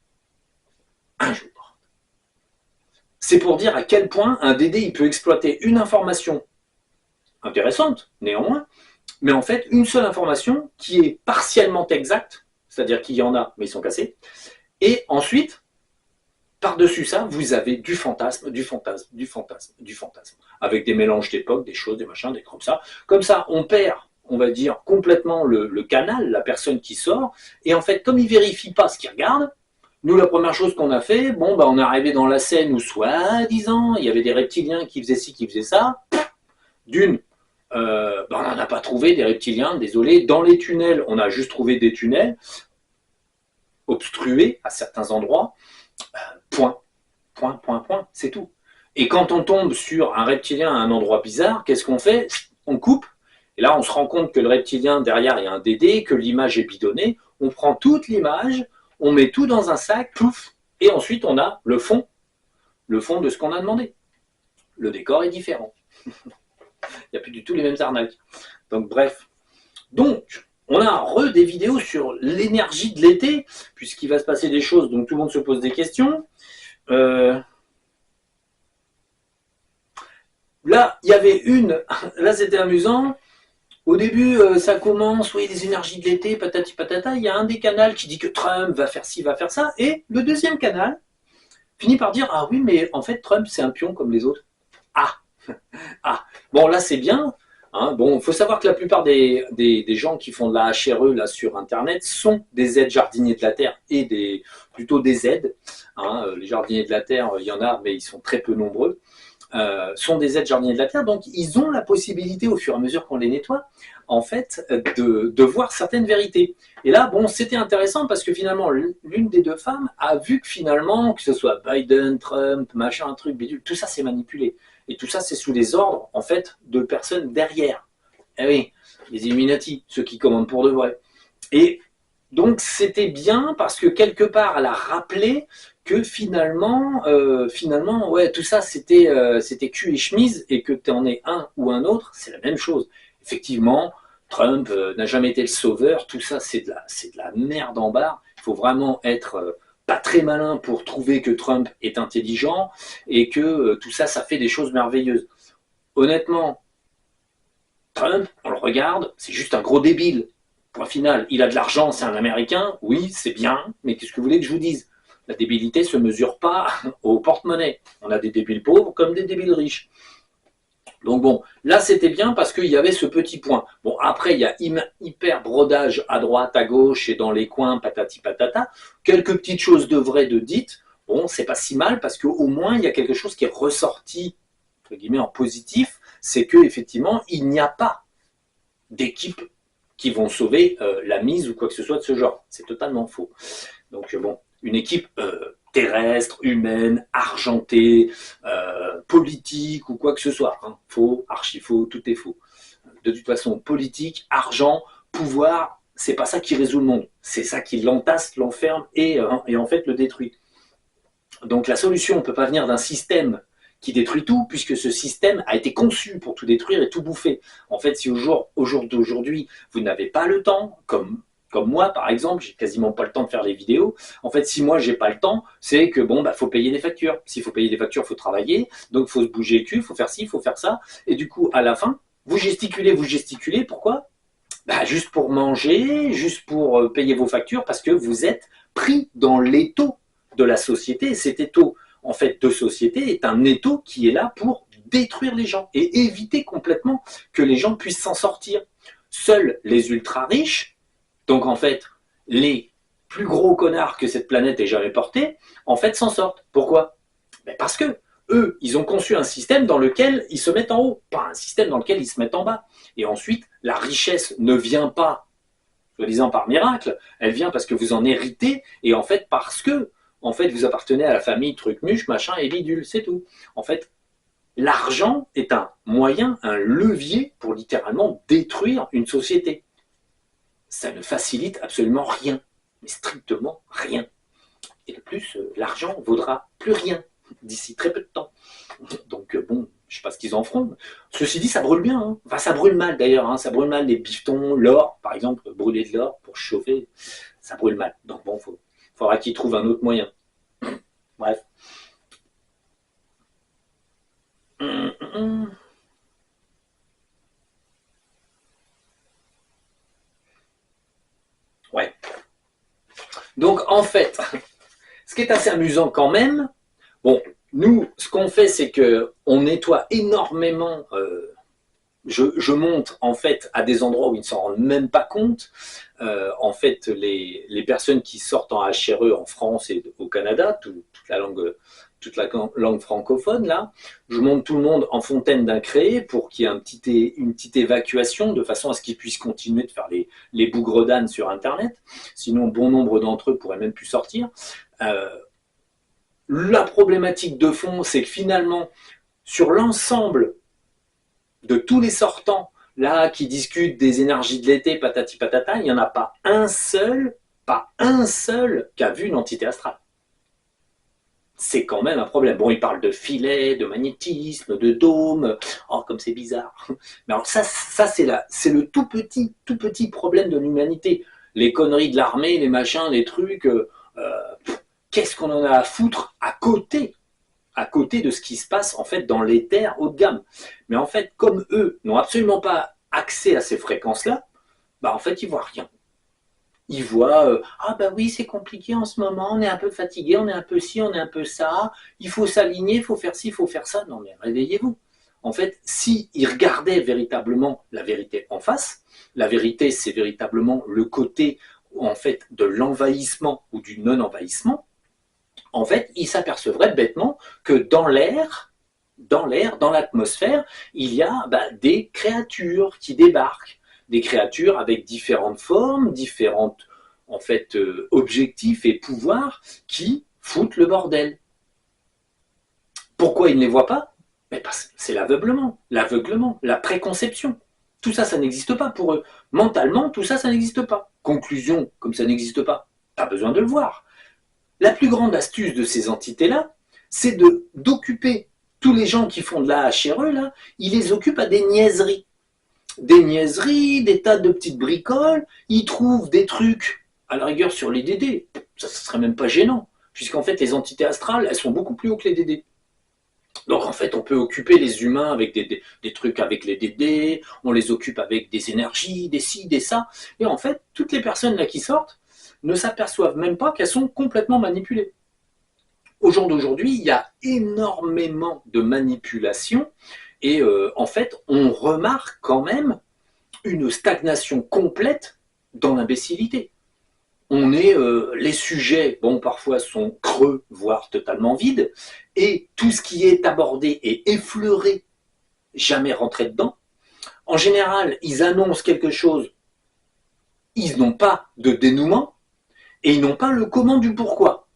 Un jour. C'est pour dire à quel point un DD il peut exploiter une information intéressante, néanmoins, mais en fait, une seule information qui est partiellement exacte, c'est-à-dire qu'il y en a, mais ils sont cassés, et ensuite, par-dessus ça, vous avez du fantasme, du fantasme, du fantasme, du fantasme, avec des mélanges d'époques, des choses, des machins, des comme ça. Comme ça, on perd, on va dire, complètement le canal, la personne qui sort, et en fait, comme il vérifie pas ce qu'il regarde, nous, la première chose qu'on a fait, bon, on est arrivé dans la scène où, soi-disant, il y avait des reptiliens qui faisaient ci, qui faisaient ça. D'une, on n'en a pas trouvé des reptiliens, désolé. Dans les tunnels, on a juste trouvé des tunnels obstrués à certains endroits. Point, c'est tout. Et quand on tombe sur un reptilien à un endroit bizarre, qu'est-ce qu'on fait? On coupe. Et là, on se rend compte que le reptilien, derrière, il y a un DD, que l'image est bidonnée. On prend toute l'image, on met tout dans un sac, plouf, et ensuite on a le fond de ce qu'on a demandé. Le décor est différent. Il n'y a plus du tout les mêmes arnaques. Donc bref. Donc, on a des vidéos sur l'énergie de l'été, puisqu'il va se passer des choses, donc tout le monde se pose des questions. Là, il y avait là c'était amusant. Au début, ça commence, oui, les énergies de l'été, patati patata. Il y a un des canaux qui dit que Trump va faire ci, va faire ça. Et le deuxième canal finit par dire, ah oui, mais en fait, Trump, c'est un pion comme les autres. Ah, ah. Bon, là, c'est bien. Hein. Bon, il faut savoir que la plupart des gens qui font de la HRE là, sur Internet sont des aides jardiniers de la Terre et plutôt des aides. Hein. Les jardiniers de la Terre, il y en a, mais ils sont très peu nombreux. Sont des aides jardiniers de la Terre, donc ils ont la possibilité, au fur et à mesure qu'on les nettoie, en fait, de voir certaines vérités. Et là, bon, c'était intéressant parce que finalement, l'une des deux femmes a vu que finalement, que ce soit Biden, Trump, machin, truc, bidule, tout ça c'est manipulé. Et tout ça c'est sous les ordres, en fait, de personnes derrière. Eh oui, les Illuminati, ceux qui commandent pour de vrai. Et donc c'était bien parce que quelque part, elle a rappelé que finalement, ouais, tout ça c'était cul et chemise et que tu en es un ou un autre, c'est la même chose. Effectivement, Trump n'a jamais été le sauveur, tout ça c'est de la merde en barre. Il faut vraiment être pas très malin pour trouver que Trump est intelligent et que tout ça, ça fait des choses merveilleuses. Honnêtement, Trump, on le regarde, c'est juste un gros débile. Point final, il a de l'argent, c'est un Américain, oui, c'est bien, mais qu'est-ce que vous voulez que je vous dise? La débilité ne se mesure pas au porte-monnaie. On a des débiles pauvres comme des débiles riches. Donc bon, là c'était bien parce qu'il y avait ce petit point. Bon, après il y a hyper brodage à droite, à gauche et dans les coins, patati patata. Quelques petites choses de vraies de dites. Bon, c'est pas si mal parce qu'au moins il y a quelque chose qui est ressorti, entre guillemets, en positif. C'est qu'effectivement, il n'y a pas d'équipe qui vont sauver la mise ou quoi que ce soit de ce genre. C'est totalement faux. Donc bon, une équipe terrestre, humaine, argentée, politique ou quoi que ce soit. Hein. Faux, archi faux, tout est faux. De toute façon, politique, argent, pouvoir, c'est pas ça qui résout le monde. C'est ça qui l'entasse, l'enferme et en fait le détruit. Donc la solution ne peut pas venir d'un système qui détruit tout, puisque ce système a été conçu pour tout détruire et tout bouffer. En fait, si au jour d'aujourd'hui, vous n'avez pas le temps, comme comme moi, par exemple, j'ai quasiment pas le temps de faire les vidéos. En fait, si moi, j'ai pas le temps, c'est que bon, bah, faut payer des factures. S'il faut payer des factures, faut travailler. Donc, faut se bouger le cul, faut faire ci, faut faire ça. Et du coup, à la fin, vous gesticulez. Pourquoi? Bah, juste pour manger, juste pour payer vos factures, parce que vous êtes pris dans l'étau de la société. Et cet étau, en fait, de société est un étau qui est là pour détruire les gens et éviter complètement que les gens puissent s'en sortir. Seuls les ultra riches, donc en fait, les plus gros connards que cette planète ait jamais porté, en fait, s'en sortent. Pourquoi? Ben parce que eux, ils ont conçu un système dans lequel ils se mettent en haut, pas un système dans lequel ils se mettent en bas. Et ensuite, la richesse ne vient pas, soi-disant par miracle, elle vient parce que vous en héritez, et en fait parce que, en fait, vous appartenez à la famille truc muche, machin et bidule, c'est tout. En fait, l'argent est un moyen, un levier pour littéralement détruire une société. Ça ne facilite absolument rien, mais strictement rien. Et de plus, l'argent vaudra plus rien d'ici très peu de temps. Donc bon, je ne sais pas ce qu'ils en feront. Ceci dit, ça brûle bien. Hein. Enfin, ça brûle mal d'ailleurs. Hein. Ça brûle mal les bifetons, l'or, par exemple, brûler de l'or pour chauffer, ça brûle mal. Donc bon, faudra qu'ils trouvent un autre moyen. Bref. Ouais. Donc en fait, ce qui est assez amusant quand même, bon, nous, ce qu'on fait, c'est que on nettoie énormément. Je monte en fait à des endroits où ils ne s'en rendent même pas compte. En fait, les personnes qui sortent en HRE en France et au Canada, toute la langue francophone, là, je monte tout le monde en fontaine d'un créé pour qu'il y ait une petite évacuation de façon à ce qu'ils puissent continuer de faire les bougres d'âne sur Internet. Sinon, bon nombre d'entre eux pourraient même plus sortir. La problématique de fond, c'est que finalement, sur l'ensemble de tous les sortants là qui discutent des énergies de l'été, patati patata, il n'y en a pas un seul qui a vu une entité astrale. C'est quand même un problème. Bon, ils parlent de filets, de magnétisme, de dôme. Oh, comme c'est bizarre. Mais alors ça c'est le tout petit problème de l'humanité. Les conneries de l'armée, les machins, les trucs. Qu'est-ce qu'on en a à foutre à côté de ce qui se passe en fait dans l'éther haut de gamme. Mais en fait, comme eux n'ont absolument pas accès à ces fréquences-là, bah en fait, ils voient rien. Ils voient ah bah oui, c'est compliqué en ce moment, on est un peu fatigué, on est un peu ci, on est un peu ça, il faut s'aligner, il faut faire ci, il faut faire ça. Non mais réveillez-vous. En fait, si ils regardaient véritablement la vérité en face, la vérité c'est véritablement le côté en fait de l'envahissement ou du non-envahissement, en fait, ils s'apercevraient bêtement que dans l'air, dans l'atmosphère, il y a des créatures qui débarquent, des créatures avec différentes formes, différentes en fait objectifs et pouvoirs qui foutent le bordel. Pourquoi ils ne les voient pas? Mais parce que c'est l'aveuglement, la préconception. Tout ça, ça n'existe pas pour eux. Mentalement, tout ça, ça n'existe pas. Conclusion, comme ça n'existe pas, pas besoin de le voir. La plus grande astuce de ces entités-là, c'est d'occuper tous les gens qui font de la HRE, là, ils les occupent à des niaiseries. Des niaiseries, des tas de petites bricoles, ils trouvent des trucs, à la rigueur sur les DD, ça serait même pas gênant, puisqu'en fait les entités astrales, elles sont beaucoup plus haut que les DD. Donc en fait, on peut occuper les humains avec des trucs avec les DD, on les occupe avec des énergies, des ci, des ça, et en fait, toutes les personnes là qui sortent, ne s'aperçoivent même pas qu'elles sont complètement manipulées. Au jour d'aujourd'hui, il y a énormément de manipulations et en fait, on remarque quand même une stagnation complète dans l'imbécilité. Les sujets, bon, parfois sont creux, voire totalement vides, et tout ce qui est abordé et effleuré, jamais rentré dedans. En général, ils annoncent quelque chose, ils n'ont pas de dénouement, et ils n'ont pas le comment du pourquoi.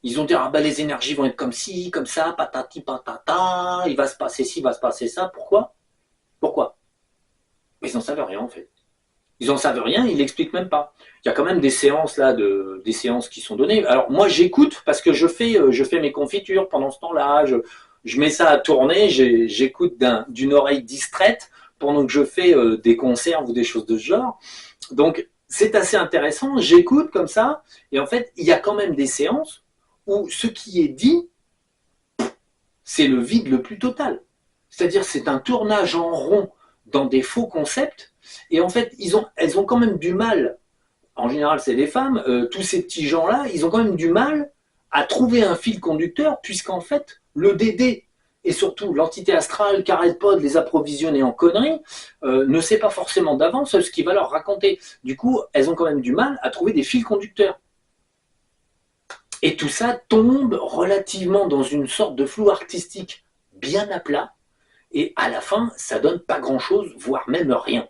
Ils ont dit, ah ben les énergies vont être comme ci, comme ça, patati patata, il va se passer ci, il va se passer ça. Pourquoi? Mais ils n'en savent rien en fait. Ils n'en savent rien, ils l'expliquent même pas. Il y a quand même des séances là, des séances qui sont données. Alors moi j'écoute parce que je fais mes confitures pendant ce temps-là. Je mets ça à tourner, j'écoute d'une oreille distraite pendant que je fais des conserves ou des choses de ce genre. Donc c'est assez intéressant, j'écoute comme ça, et en fait, il y a quand même des séances où ce qui est dit, c'est le vide le plus total. C'est-à-dire c'est un tournage en rond dans des faux concepts, et en fait, elles ont quand même du mal, en général c'est les femmes, tous ces petits gens-là, ils ont quand même du mal à trouver un fil conducteur, puisqu'en fait, le DD, et surtout l'entité astrale qui arrête pas de les approvisionner en conneries, ne sait pas forcément d'avance ce qu'il va leur raconter. Du coup, elles ont quand même du mal à trouver des fils conducteurs. Et tout ça tombe relativement dans une sorte de flou artistique bien à plat, et à la fin, ça donne pas grand-chose, voire même rien.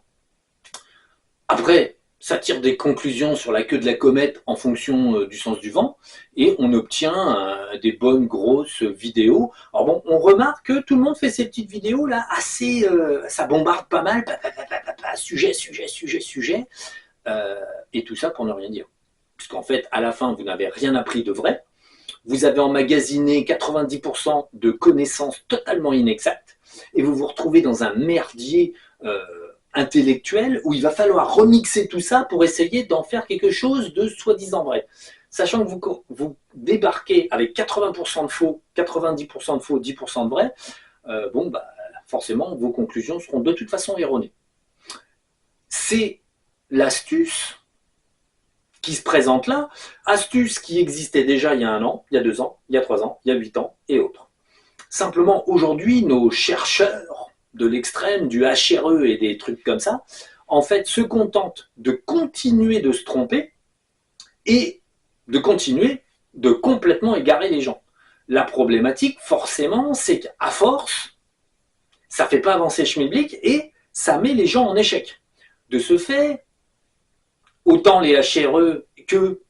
Après, ça tire des conclusions sur la queue de la comète en fonction du sens du vent, et on obtient des bonnes grosses vidéos. Alors bon, on remarque que tout le monde fait ces petites vidéos là, assez, ça bombarde pas mal, sujet, et tout ça pour ne rien dire. Puisqu'en fait, à la fin, vous n'avez rien appris de vrai, vous avez emmagasiné 90% de connaissances totalement inexactes, et vous vous retrouvez dans un merdier intellectuel où il va falloir remixer tout ça pour essayer d'en faire quelque chose de soi-disant vrai. Sachant que vous débarquez avec 80% de faux, 90% de faux, 10% de vrai, bon, bah, forcément, vos conclusions seront de toute façon erronées. C'est l'astuce qui se présente là, astuce qui existait déjà il y a 1 an, il y a 2 ans, il y a 3 ans, il y a 8 ans et autres. Simplement, aujourd'hui, nos chercheurs de l'extrême, du HRE et des trucs comme ça, en fait, se contentent de continuer de se tromper et de continuer de complètement égarer les gens. La problématique, forcément, c'est qu'à force, ça ne fait pas avancer Schmilblick et ça met les gens en échec. De ce fait, autant les HRE que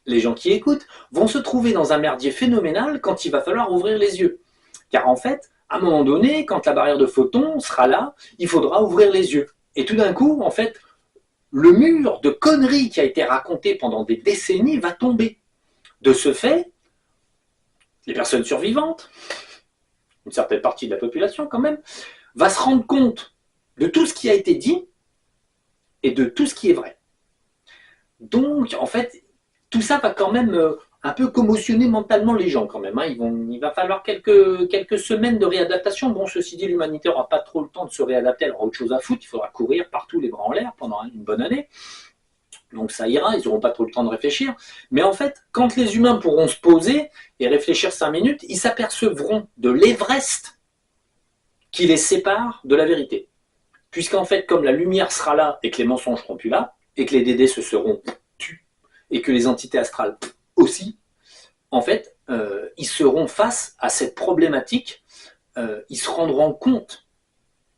les gens qui écoutent vont se trouver dans un merdier phénoménal quand il va falloir ouvrir les yeux. Car en fait, à un moment donné, quand la barrière de photons sera là, il faudra ouvrir les yeux. Et tout d'un coup, en fait, le mur de conneries qui a été raconté pendant des décennies va tomber. De ce fait, les personnes survivantes, une certaine partie de la population quand même, va se rendre compte de tout ce qui a été dit et de tout ce qui est vrai. Donc, en fait, tout ça va quand même un peu commotionner mentalement les gens quand même. Hein. Il va falloir quelques semaines de réadaptation. Bon, ceci dit, l'humanité n'aura pas trop le temps de se réadapter, elle aura autre chose à foutre. Il faudra courir partout les bras en l'air pendant une bonne année. Donc ça ira, ils n'auront pas trop le temps de réfléchir. Mais en fait, quand les humains pourront se poser et réfléchir 5 minutes, ils s'apercevront de l'Everest qui les sépare de la vérité. Puisqu'en fait, comme la lumière sera là et que les mensonges seront plus là, et que les dédés se seront tus, et que les entités astrales aussi, en fait, ils seront face à cette problématique, ils se rendront compte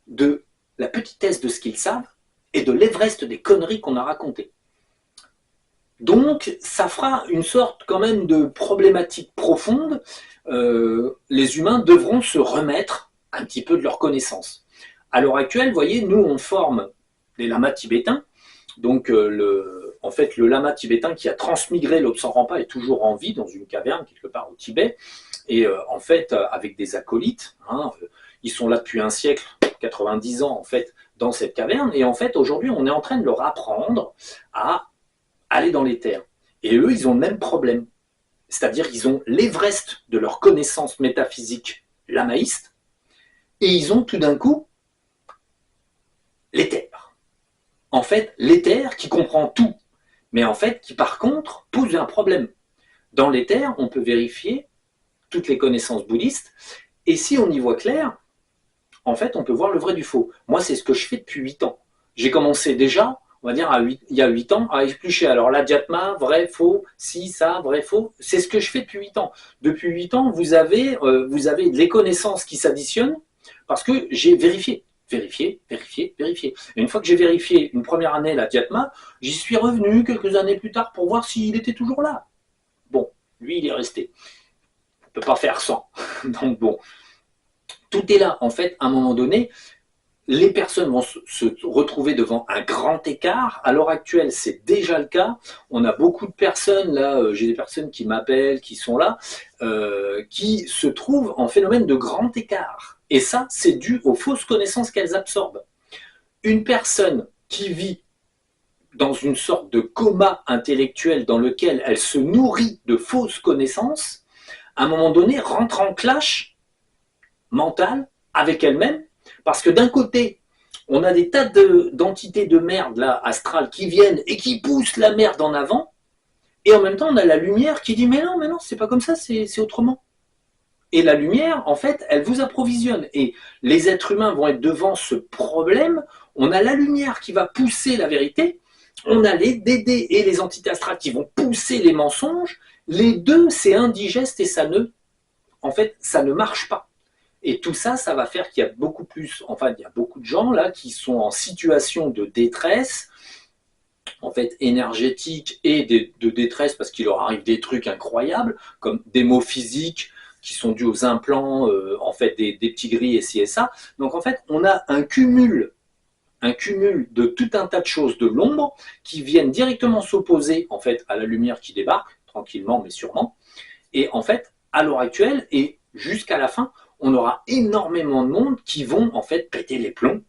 de la petitesse de ce qu'ils savent et de l'Everest des conneries qu'on a racontées. Donc, ça fera une sorte quand même de problématique profonde. Les humains devront se remettre un petit peu de leurs connaissances. À l'heure actuelle, vous voyez, nous, on forme les lamas tibétains. Donc, en fait, le lama tibétain qui a transmigré l'Obsan-Rampa est toujours en vie dans une caverne quelque part au Tibet. Et en fait, avec des acolytes, hein, ils sont là depuis 1 siècle, 90 ans en fait, dans cette caverne. Et en fait, aujourd'hui, on est en train de leur apprendre à aller dans les terres. Et eux, ils ont le même problème. C'est-à-dire qu'ils ont l'Everest de leur connaissance métaphysique lamaïste, et ils ont tout d'un coup l'éther. En fait, l'éther qui comprend tout, mais en fait, qui par contre pose un problème. Dans l'éther, on peut vérifier toutes les connaissances bouddhistes, et si on y voit clair, en fait, on peut voir le vrai du faux. Moi, c'est ce que je fais depuis 8 ans. J'ai commencé déjà, on va dire, il y a 8 ans, à éplucher. Alors, l'adhyatma, vrai, faux, si, ça, vrai, faux, c'est ce que je fais depuis 8 ans. Depuis 8 ans, vous avez les connaissances qui s'additionnent parce que j'ai vérifié. Vérifié. Et une fois que j'ai vérifié une première année l'adhyatma, j'y suis revenu quelques années plus tard pour voir s'il était toujours là. Bon, lui, il est resté. On ne peut pas faire sans. Donc bon, tout est là. En fait, à un moment donné, les personnes vont se retrouver devant un grand écart. À l'heure actuelle, c'est déjà le cas. On a beaucoup de personnes, là, j'ai des personnes qui m'appellent, qui sont là, qui se trouvent en phénomène de grand écart. Et ça, c'est dû aux fausses connaissances qu'elles absorbent. Une personne qui vit dans une sorte de coma intellectuel dans lequel elle se nourrit de fausses connaissances, à un moment donné, rentre en clash mental avec elle-même, parce que d'un côté, on a des tas d'entités de merde là, astrales, qui viennent et qui poussent la merde en avant, et en même temps, on a la lumière qui dit mais non, c'est pas comme ça, c'est autrement. Et la lumière, en fait, elle vous approvisionne. Et les êtres humains vont être devant ce problème. On a la lumière qui va pousser la vérité. On a les dédés et les entités astrales qui vont pousser les mensonges. Les deux, c'est indigeste et en fait, ça ne marche pas. Et tout ça, ça va faire qu'il y a beaucoup plus, enfin, il y a beaucoup de gens là qui sont en situation de détresse, en fait, énergétique et de détresse parce qu'il leur arrive des trucs incroyables, comme des maux physiques qui sont dus aux implants, en fait, des petits gris et ci et ça. Donc, en fait, on a un cumul de tout un tas de choses de l'ombre qui viennent directement s'opposer, en fait, à la lumière qui débarque, tranquillement mais sûrement. Et en fait, à l'heure actuelle et jusqu'à la fin, on aura énormément de monde qui vont, en fait, péter les plombs,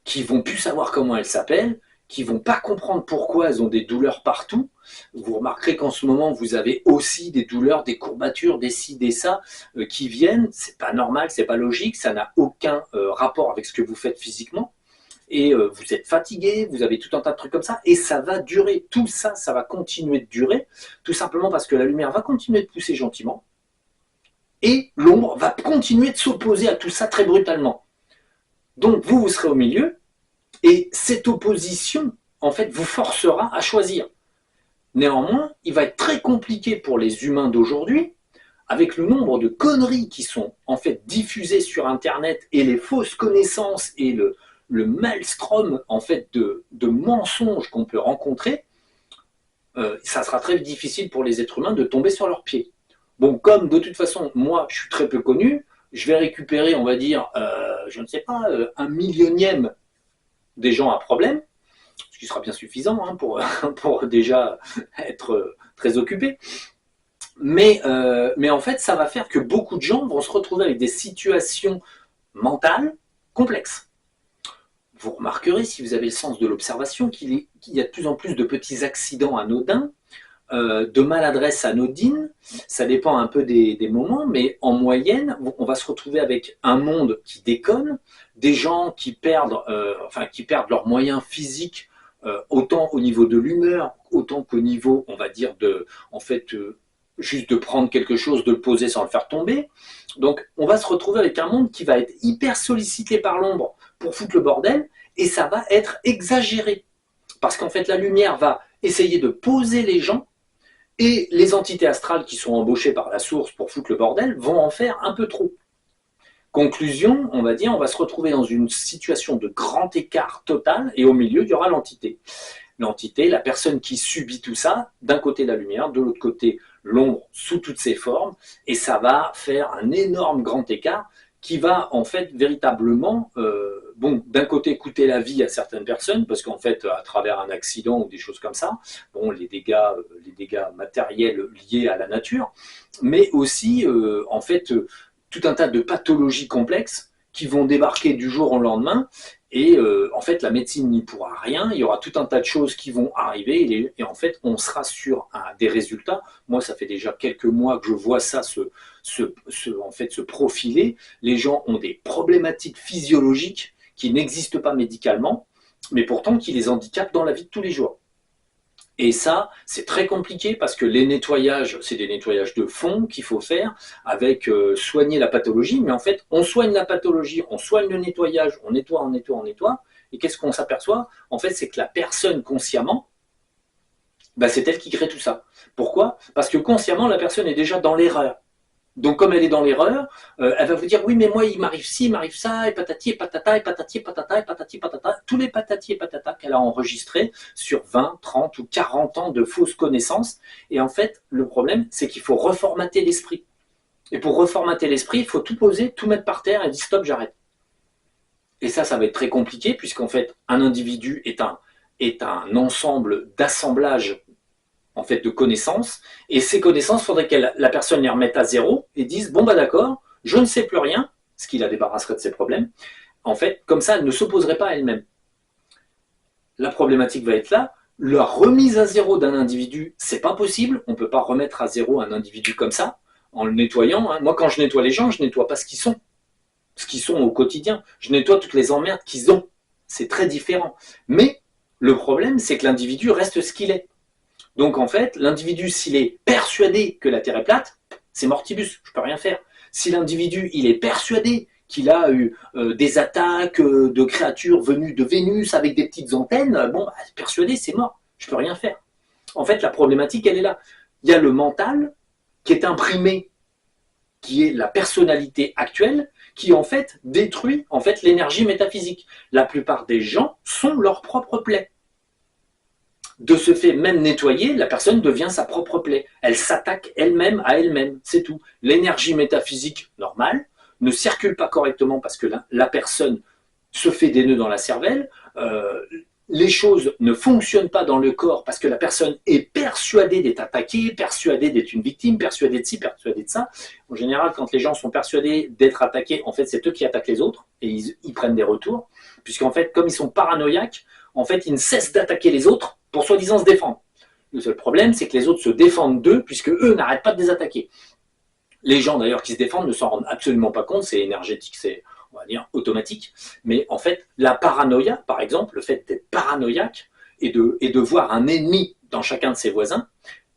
qui vont plus savoir comment elles s'appellent, qui vont pas comprendre pourquoi elles ont des douleurs partout. Vous remarquerez qu'en ce moment, vous avez aussi des douleurs, des courbatures, des ci, des ça, qui viennent. C'est pas normal, c'est pas logique, ça n'a aucun rapport avec ce que vous faites physiquement. Et vous êtes fatigué, vous avez tout un tas de trucs comme ça, et ça va durer. Tout ça, ça va continuer de durer, tout simplement parce que la lumière va continuer de pousser gentiment, et l'ombre va continuer de s'opposer à tout ça très brutalement. Donc vous serez au milieu, et cette opposition, en fait, vous forcera à choisir. Néanmoins, il va être très compliqué pour les humains d'aujourd'hui, avec le nombre de conneries qui sont en fait diffusées sur Internet et les fausses connaissances et le maelstrom en fait de mensonges qu'on peut rencontrer, ça sera très difficile pour les êtres humains de tomber sur leurs pieds. Bon, comme de toute façon, moi, je suis très peu connu, je vais récupérer, on va dire, je ne sais pas, un millionième des gens à problème, ce qui sera bien suffisant hein, pour déjà être très occupé. Mais en fait, ça va faire que beaucoup de gens vont se retrouver avec des situations mentales complexes. Vous remarquerez, si vous avez le sens de l'observation, qu'il y a de plus en plus de petits accidents anodins, de maladresse anodine. Ça dépend un peu des moments, mais en moyenne, on va se retrouver avec un monde qui déconne, des gens qui perdent leurs moyens physiques, autant au niveau de l'humeur, autant qu'au niveau, on va dire, juste de prendre quelque chose, de le poser sans le faire tomber. Donc, on va se retrouver avec un monde qui va être hyper sollicité par l'ombre pour foutre le bordel, et ça va être exagéré. Parce qu'en fait, la lumière va essayer de poser les gens, et les entités astrales qui sont embauchées par la source pour foutre le bordel vont en faire un peu trop. Conclusion, on va dire, on va se retrouver dans une situation de grand écart total, et au milieu, il y aura l'entité. L'entité, la personne qui subit tout ça, d'un côté la lumière, de l'autre côté l'ombre sous toutes ses formes, et ça va faire un énorme grand écart qui va en fait véritablement, d'un côté coûter la vie à certaines personnes, parce qu'en fait à travers un accident ou des choses comme ça, les dégâts matériels liés à la nature, mais aussi en fait tout un tas de pathologies complexes qui vont débarquer du jour au lendemain. Et en fait, la médecine n'y pourra rien. Il y aura tout un tas de choses qui vont arriver. Et en fait, on sera sur des résultats. Moi, ça fait déjà quelques mois que je vois ça se profiler. Les gens ont des problématiques physiologiques qui n'existent pas médicalement, mais pourtant qui les handicapent dans la vie de tous les jours. Et ça, c'est très compliqué parce que les nettoyages, c'est des nettoyages de fond qu'il faut faire avec soigner la pathologie. Mais en fait, on soigne la pathologie, on soigne le nettoyage, on nettoie. Et qu'est-ce qu'on s'aperçoit? En fait, c'est que la personne consciemment, c'est elle qui crée tout ça. Pourquoi? Parce que consciemment, la personne est déjà dans l'erreur. Donc, comme elle est dans l'erreur, elle va vous dire, oui, mais moi, il m'arrive ci, il m'arrive ça, et patati, et patata, et patati, et patata, et patati, patata, tous les patati et patata qu'elle a enregistrés sur 20, 30 ou 40 ans de fausses connaissances. Et en fait, le problème, c'est qu'il faut reformater l'esprit. Et pour reformater l'esprit, il faut tout poser, tout mettre par terre et dire, stop, j'arrête. Et ça va être très compliqué, puisqu'en fait, un individu est un ensemble d'assemblages en fait de connaissances, et ces connaissances, il faudrait que la personne les remette à zéro et dise bon d'accord, je ne sais plus rien, ce qui la débarrasserait de ses problèmes. En fait, comme ça, elle ne s'opposerait pas à elle-même. La problématique va être là, La remise à zéro d'un individu, c'est pas possible. On peut pas remettre à zéro un individu comme ça, en le nettoyant. Hein. Moi, quand je nettoie les gens, je nettoie pas ce qu'ils sont au quotidien. Je nettoie toutes les emmerdes qu'ils ont. C'est très différent. Mais le problème, c'est que l'individu reste ce qu'il est. Donc en fait, l'individu, s'il est persuadé que la Terre est plate, c'est mortibus, je peux rien faire. Si l'individu, il est persuadé qu'il a eu des attaques de créatures venues de Vénus avec des petites antennes, bon, persuadé, c'est mort, je peux rien faire. En fait, la problématique, elle est là. Il y a le mental qui est imprimé, qui est la personnalité actuelle, qui en fait détruit en fait l'énergie métaphysique. La plupart des gens sont leur propre plaie. De ce fait, même nettoyée, la personne devient sa propre plaie. Elle s'attaque elle-même à elle-même, c'est tout. L'énergie métaphysique normale ne circule pas correctement parce que la personne se fait des nœuds dans la cervelle, les choses ne fonctionnent pas dans le corps parce que la personne est persuadée d'être attaquée, persuadée d'être une victime, persuadée de ci, persuadée de ça. En général, quand les gens sont persuadés d'être attaqués, en fait, c'est eux qui attaquent les autres et ils prennent des retours, puisqu'en fait, comme ils sont paranoïaques, en fait, ils ne cessent d'attaquer les autres pour soi-disant se défendre. Le seul problème, c'est que les autres se défendent d'eux, puisque eux n'arrêtent pas de les attaquer. Les gens, d'ailleurs, qui se défendent ne s'en rendent absolument pas compte, c'est énergétique, c'est, on va dire, automatique. Mais en fait, la paranoïa, par exemple, le fait d'être paranoïaque et de voir un ennemi dans chacun de ses voisins,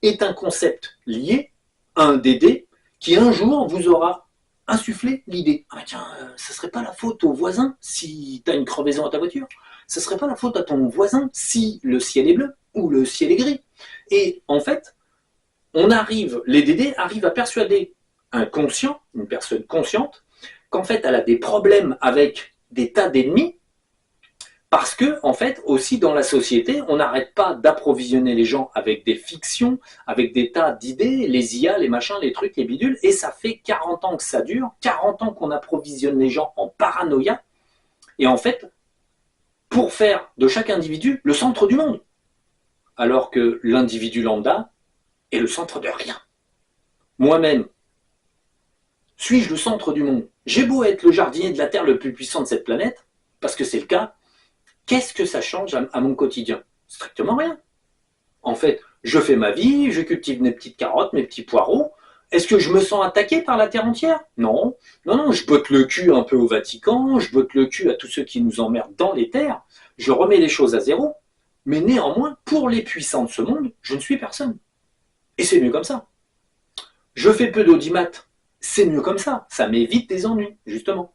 est un concept lié à un dédé qui, un jour, vous aura insufflé l'idée. Ah tiens, ça serait pas la faute au voisin si tu as une crevaison à ta voiture. Ce serait pas la faute à ton voisin si le ciel est bleu ou le ciel est gris. Et en fait, les DD arrivent à persuader un conscient, une personne consciente, qu'en fait, elle a des problèmes avec des tas d'ennemis, parce que, en fait, aussi dans la société, on n'arrête pas d'approvisionner les gens avec des fictions, avec des tas d'idées, les IA, les machins, les trucs, les bidules, et ça fait 40 ans que ça dure, 40 ans qu'on approvisionne les gens en paranoïa, et en fait, pour faire de chaque individu le centre du monde, alors que l'individu lambda est le centre de rien. Moi-même, suis-je le centre du monde? J'ai beau être le jardinier de la Terre le plus puissant de cette planète, parce que c'est le cas, qu'est-ce que ça change à mon quotidien? Strictement rien. En fait, je fais ma vie, je cultive mes petites carottes, mes petits poireaux. Est-ce que je me sens attaqué par la Terre entière? Non. Non, non, je botte le cul un peu au Vatican, je botte le cul à tous ceux qui nous emmerdent dans les terres, je remets les choses à zéro, mais néanmoins, pour les puissants de ce monde, je ne suis personne. Et c'est mieux comme ça. Je fais peu d'audimat, c'est mieux comme ça m'évite des ennuis, justement.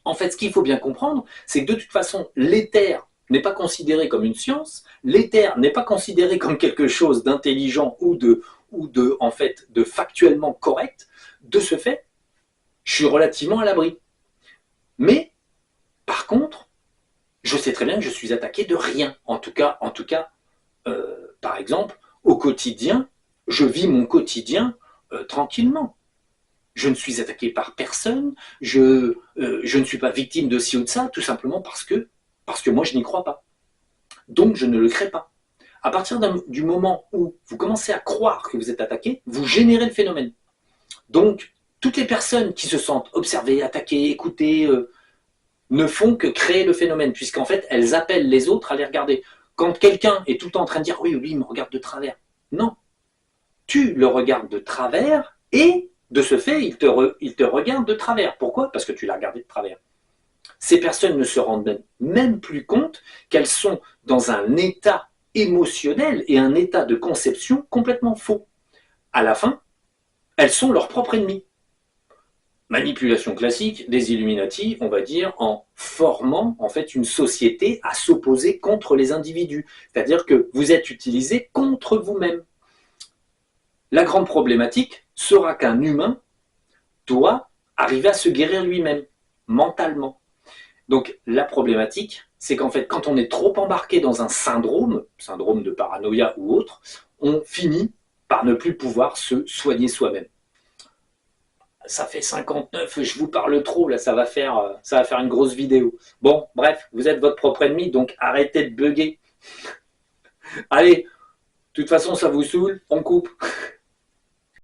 En fait, ce qu'il faut bien comprendre, c'est que de toute façon, l'éther n'est pas considéré comme une science, l'éther n'est pas considéré comme quelque chose d'intelligent ou en fait, de factuellement correct. De ce fait, je suis relativement à l'abri. Mais, par contre, je sais très bien que je suis attaqué de rien. En tout cas, par exemple, au quotidien, je vis mon quotidien tranquillement. Je ne suis attaqué par personne, je ne suis pas victime de ci ou de ça, tout simplement parce que moi je n'y crois pas. Donc je ne le crée pas. À partir du moment où vous commencez à croire que vous êtes attaqué, vous générez le phénomène. Donc toutes les personnes qui se sentent observées, attaquées, écoutées, ne font que créer le phénomène, puisqu'en fait elles appellent les autres à les regarder. Quand quelqu'un est tout le temps en train de dire oui, lui il me regarde de travers, non, tu le regardes de travers et de ce fait, il te regarde de travers. Pourquoi? Parce que tu l'as regardé de travers. Ces personnes ne se rendent même plus compte qu'elles sont dans un état émotionnel et un état de conception complètement faux. À la fin, elles sont leur propre ennemi. Manipulation classique des Illuminati, on va dire, en formant en fait une société à s'opposer contre les individus. C'est-à-dire que vous êtes utilisé contre vous-même. La grande problématique sera qu'un humain doit arriver à se guérir lui-même, mentalement. Donc la problématique, c'est qu'en fait, quand on est trop embarqué dans un syndrome de paranoïa ou autre, on finit par ne plus pouvoir se soigner soi-même. Ça fait 59, je vous parle trop, là, ça va faire une grosse vidéo. Bon, bref, vous êtes votre propre ennemi, donc arrêtez de bugger. Allez, de toute façon, ça vous saoule, on coupe.